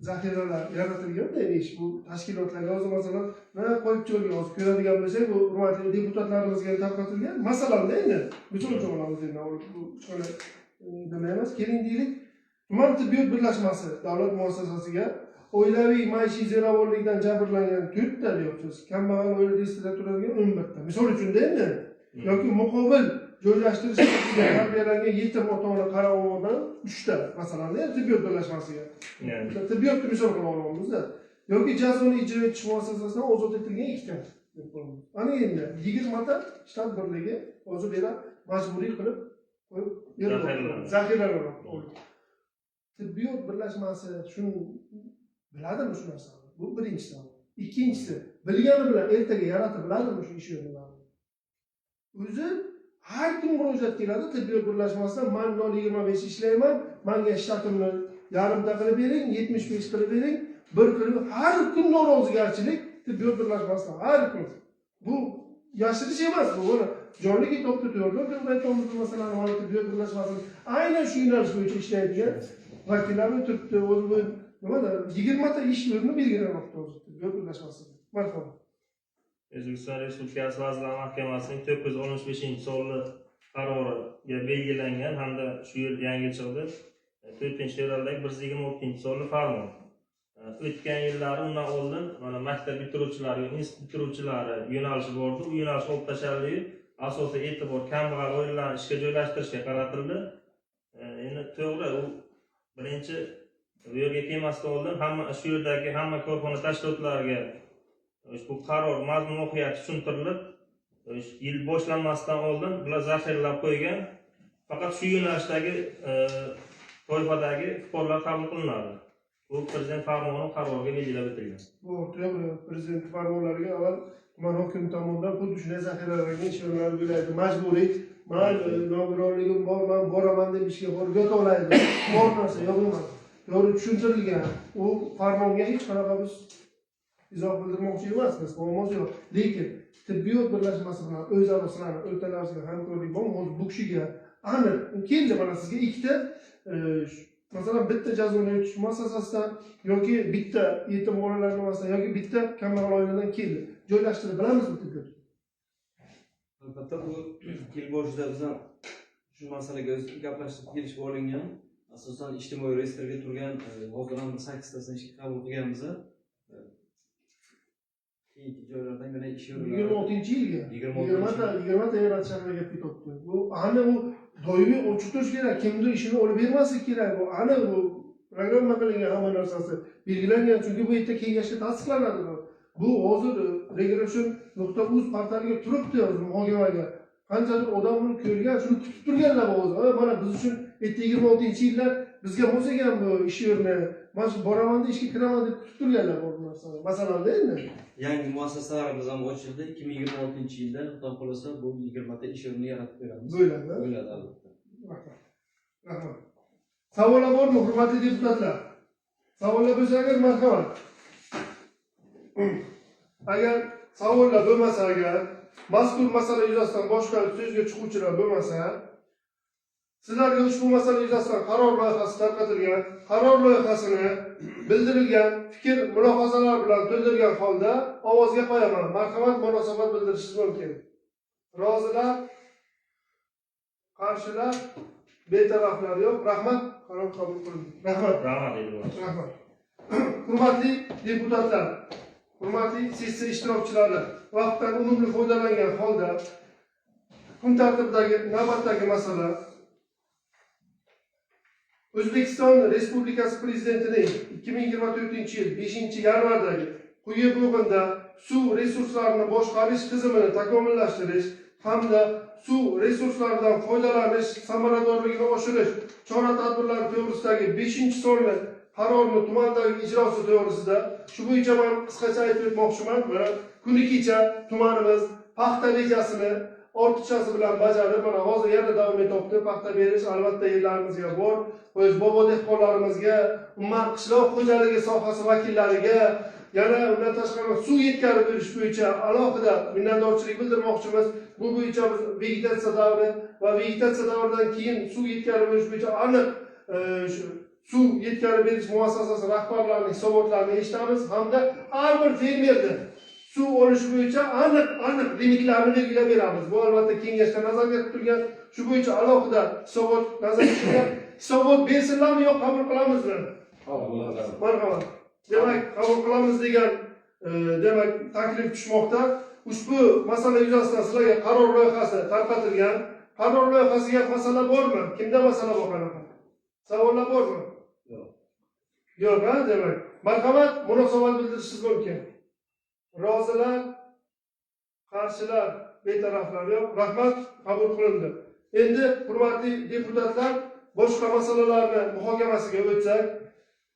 zaxiralar yaratilganda ish bu tashkilotlarga hozir masalan mana qo'yib jo'rga hozir ko'radigan bo'lsak, bu hurmatli deputatlarimizga tarqatilgan masalanda endi misol uchun olamiz endi bu shunday nima emas, keling deylik, tuman tibbiyot birlashmasi davlat muassasasiga oilaviy maishiy zo'ravonlikdan jabrlangan 4 ta deyapsiz, kambag'al oila reyestrida turadigan 11 ta. Misol uchun endi yoki muqobil joylashtirishga tarbiyalangan yetim ota-ona qaramog'idan 3 ta masalan tibbiyot birlashmasiga. Tibbiyotni misol qilib olamizda. Yoki jazoni ijro etish muassasasidan ozod etilgan 2 ta. Ana endi 20 ta shtat birligi o'zi bera majburiy qilib qo'yib beradi. Zaxiralar. Tibbiyot birlashmasi shuni biladimi shu narsani? Bu birinchi savol. Ikkinchisi, bilgani bilan ertaga yaratib biladimi shu ish o'rinlarini? O'zi har kun murojaat keladi tibbiyot birlashmasidan, men 25 ishlayman, menga shtatimni yarimta qilib bering, 75 qilib bering, 1 qilib har kun norozigarchilik tibbiyot birlashmasidan har kun. Bu yashirish emas, bu jonli topib turdim, deb aytamiz masalan, mana tibbiyot birlashmasi aynan shu yo'nalish bo'yicha ishlaydigan vakillarni turibdi, o'zi nimada 20 ta ish o'rni belgilanmoqda o'zi tibbiyot birlashmasiga. Marhamat. O'zbekiston Respublikasi Vazirlar Mahkamasining 965-sonli qaroriga belgilangan hamda shu yil yangi chiqdi 4-fevraldagi 126-sonli farmon. O'tgan yillari undan oldin mana maktab bitiruvchilari, institut bitiruvchilari yo'nalishi bor edi. U yo'nalish olib tashlandi. Asosiy e'tibor kambag'al oilalarni ishga joylashtirishga qaratildi. Endi to'g'ri, u birinchi bu yerga kelmasdan oldin hamma shu yerdagi hamma korxona tashkilotlariga ushbu qaror mazmun mohiyati tushuntirilib, yil boshlanmasdan oldin bular zaxiralab qo'ygan. Faqat shu yo'nalishdagi toifadagi fuqarolar qabul qilinadi. Bu prezident farmoni qaroriga belgilab o'tilgan. Bu to'g'ri, prezident farmonlariga avval tuman hokimi tomonidan xuddi shunday zaxiralarga ish o'rinlari beriladi. Majburiy, men nogironligim bor, men boraman deb ishga borib yota oladi. Bor narsa yo'q emas. To'g'ri tushuntirilgan. U farmonga hech qanaqa biz izoh bildirmoqchi emasmiz, muammo yo'q. Lekin tibbiyot birlashmasi bilan o'zaro sizlarni o'rtalaringizda hamkorlik bor. Hozir bu kishiga aniq keldi mana sizga ikkita masalan bitta jazoni o'tish muassasasidan yoki bitta yetim bolalar nimasidan yoki bitta kambag'al oiladan keldi. Joylashtirib bilamizmi tibbiyot? Albatta bu yil boshida biz ham shu masalaga gaplashib kelishib olingan. Asosan ijtimoiy reyestrga turgan hozir ham 8 tasini ishga qabul qilganmiz. Keyingi joylardan yana ish o'rinlari 26-yilga 20 ta yarat shahriga ketibdi. Bu ana bu doimiy ochiq turish kerak. Kimdir ishini olib bermaslik kerak. Bu ana bu programma qilingan hamma narsasi belgilangan, chunki bu yerda kengashda tasdiqlanadi. Bu hozir regression.uz portaliga turibdi hozir muhokamaga. Qanchadir odam buni ko'rgan, shuni kutib turganlar hozir. Mana biz uchun 26-yillar bizga bo'lgan bu ish o'rni, mana shu boraman ishga kiraman deb kutib turganlar bu narsani. Masalan endi yangi muassasalarimiz ham ochildi. 2026-yilda xudo xolasa bu 20 ta ish o'rni yaratib beramiz. Bo'ladi. Bo'ladi albatta. Rahmat. Savollar bormi, hurmatli deputatlar? Savollar bo'lsa agar marhamat. Agar savollar bo'lmasa, agar mazkur masala yuzasidan boshqa so'zga chiquvchilar bo'lmasa, sizlarga ushbu masala yuzasidan qaror loyihasi tarqatilgan, qaror loyihasini bildirilgan fikr mulohazalar bilan to'ldirgan holda ovozga qo'yaman. Marhamat, munosabat bildirishingiz mumkin. Rozilar, qarshilar, betaraflar yo'q. Rahmat, qaror qabul qilindi. Rahmat. Rahmat. Hurmatli deputatlar, hurmatli sessiya ishtirokchilari, vaqtdan unumli foydalangan holda kun tartibidagi navbatdagi masala O'zbekiston Respublikasi Prezidentining 2024-yil 5-yanvardagi quyi bo'g'inda suv resurslarini boshqarish tizimini takomillashtirish hamda suv resurslaridan foydalanish samaradorligini oshirish chora-tadbirlari to'g'risidagi 5-sonli qarorni tumandagi ijrosi to'g'risida shu bo'yicha men qisqacha aytib o'tmoqchiman va kuni kecha tumanimiz paxta rejasini ortiqchasi bilan bajarib, mana hozir yana davom etyapti. Paxta berish albatta yerlarimizga bor. O'z bobo dehqonlarimizga, umuman qishloq xo'jaligi sohasi vakillariga, yana undan tashqari suv yetkazib berish bo'yicha alohida minnatdorchilik bildirmoqchimiz. Bu bo'yicha biz vegetatsiya davri va vegetatsiya davridan keyin suv yetkazib berish bo'yicha aniq suv yetkazib berish muassasasi rahbarlarining hisobotlarini eshitamiz hamda har bir fermerda suv olish bo'yicha aniq limitlarni belgilab beramiz. Bu albatta kengashda nazarda tutilgan. Shu bo'yicha alohida hisobot nazarda tutilgan. Hisobot bersinlarmi yo'q, qabul qilamizmi? Marhamat. Demak, qabul qilamiz degan demak taklif tushmoqda. Ushbu masala yuzasidan sizlarga qaror loyihasi tarqatilgan. Qaror loyihasiga masala bormi? Kimda masala bor qanaqa? Savollar bormi? Yo'q. Yo'q, ha, demak. Marhamat, munosabat bildirishingiz mumkin. Rozilar, qarshilar, betaraflar yo'q. Rahmat, qabul qilindi. Endi hurmatli deputatlar, boshqa masalalarni muhokamasiga o'tsak,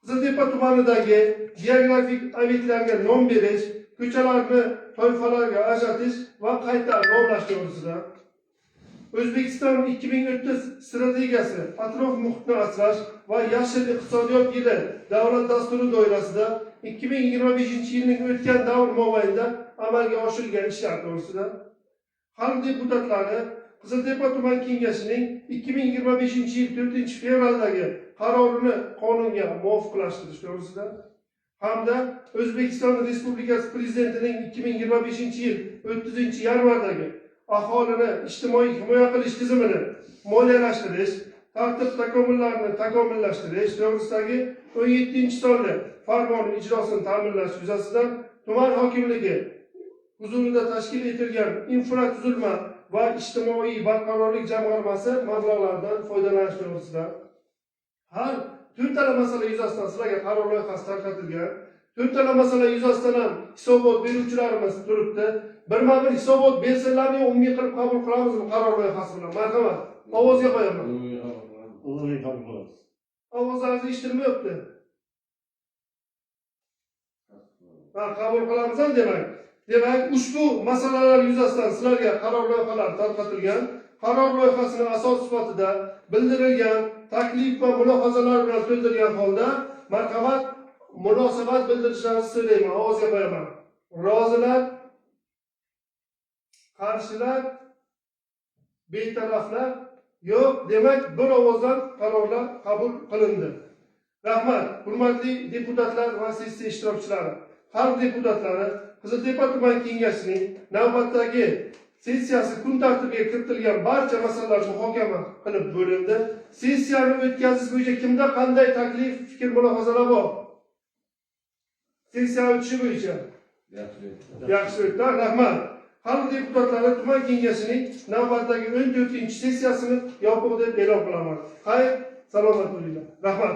Qiziltepa tumanidagi geografik obyektlarga nom berish, ko'chalarni toifalarga ajratish va qayta nomlash to'g'risida O'zbekiston 2030 strategiyasi atrof muhitni asrash va yashil iqtisodiyot yili davlat dasturi doirasida 2025-yilning o'tgan davr mobaynida amalga oshirilgan ishlar to'g'risida xalq deputatlari Qiziltepa tuman kengashining 2025-yil 4-fevraldagi qarorini qonunga muvofiqlashtirish to'g'risida hamda O'zbekiston Respublikasi Prezidentining 2025-yil 30-yanvardagi aholini ijtimoiy himoya qilish tizimini moliyalashtirish, tartib takomillarni takomillashtirish to'g'risidagi 17-sonli farmon ijrosini ta'minlash yuzasidan tuman hokimligi huzurida tashkil etilgan infratuzilma va ijtimoiy barqarorlik jamg'armasi mablag'laridan foydalanish to'g'risida har to'rttala masala yuzasidan sizlarga qaror loyihasi tarqatilgan. To'rttala masala yuzasidan ham hisobot beruvchilarimiz turibdi. Birma-bir hisobot bersinlarmi, umumiy qilib qabul qilamizmi qaror loyihasi bilan? Marhamat, ovozga qo'yaman. Ovozlaringiz eshitilmayapti. Ha, qabul qilamiz ham demak. Demak, ushbu masalalar yuzasidan sizlarga qaror loyihalari tarqatilgan. Qaror loyihasini asos sifatida bildirilgan taklif va mulohazalar bilan to'ldirilgan holda marhamat munosabat bildirishlaringizni so'rayman. Ovozga qo'yaman. Rozilar, qarshilar, betaraflar yo'q. Demak, bir ovozdan qarorlar qabul qilindi. Rahmat, hurmatli deputatlar va sessiya ishtirokchilari. Xalq deputatlari Qiziltepa tuman kengashining navbatdagi sessiyasi kun tartibiga kiritilgan barcha masalalar muhokama qilib bo'lindi. Sessiyani o'tkazish bo'yicha kimda qanday taklif, fikr, mulohazalar bor? Sessiya o'tishi bo'yicha. Yaxshi o'tdi. Rahmat. Xalq deputatlari tuman kengashining navbatdagi 14-sessiyasini yopiq deb e'lon qilaman. Xayr, salomat bo'linglar. Rahmat.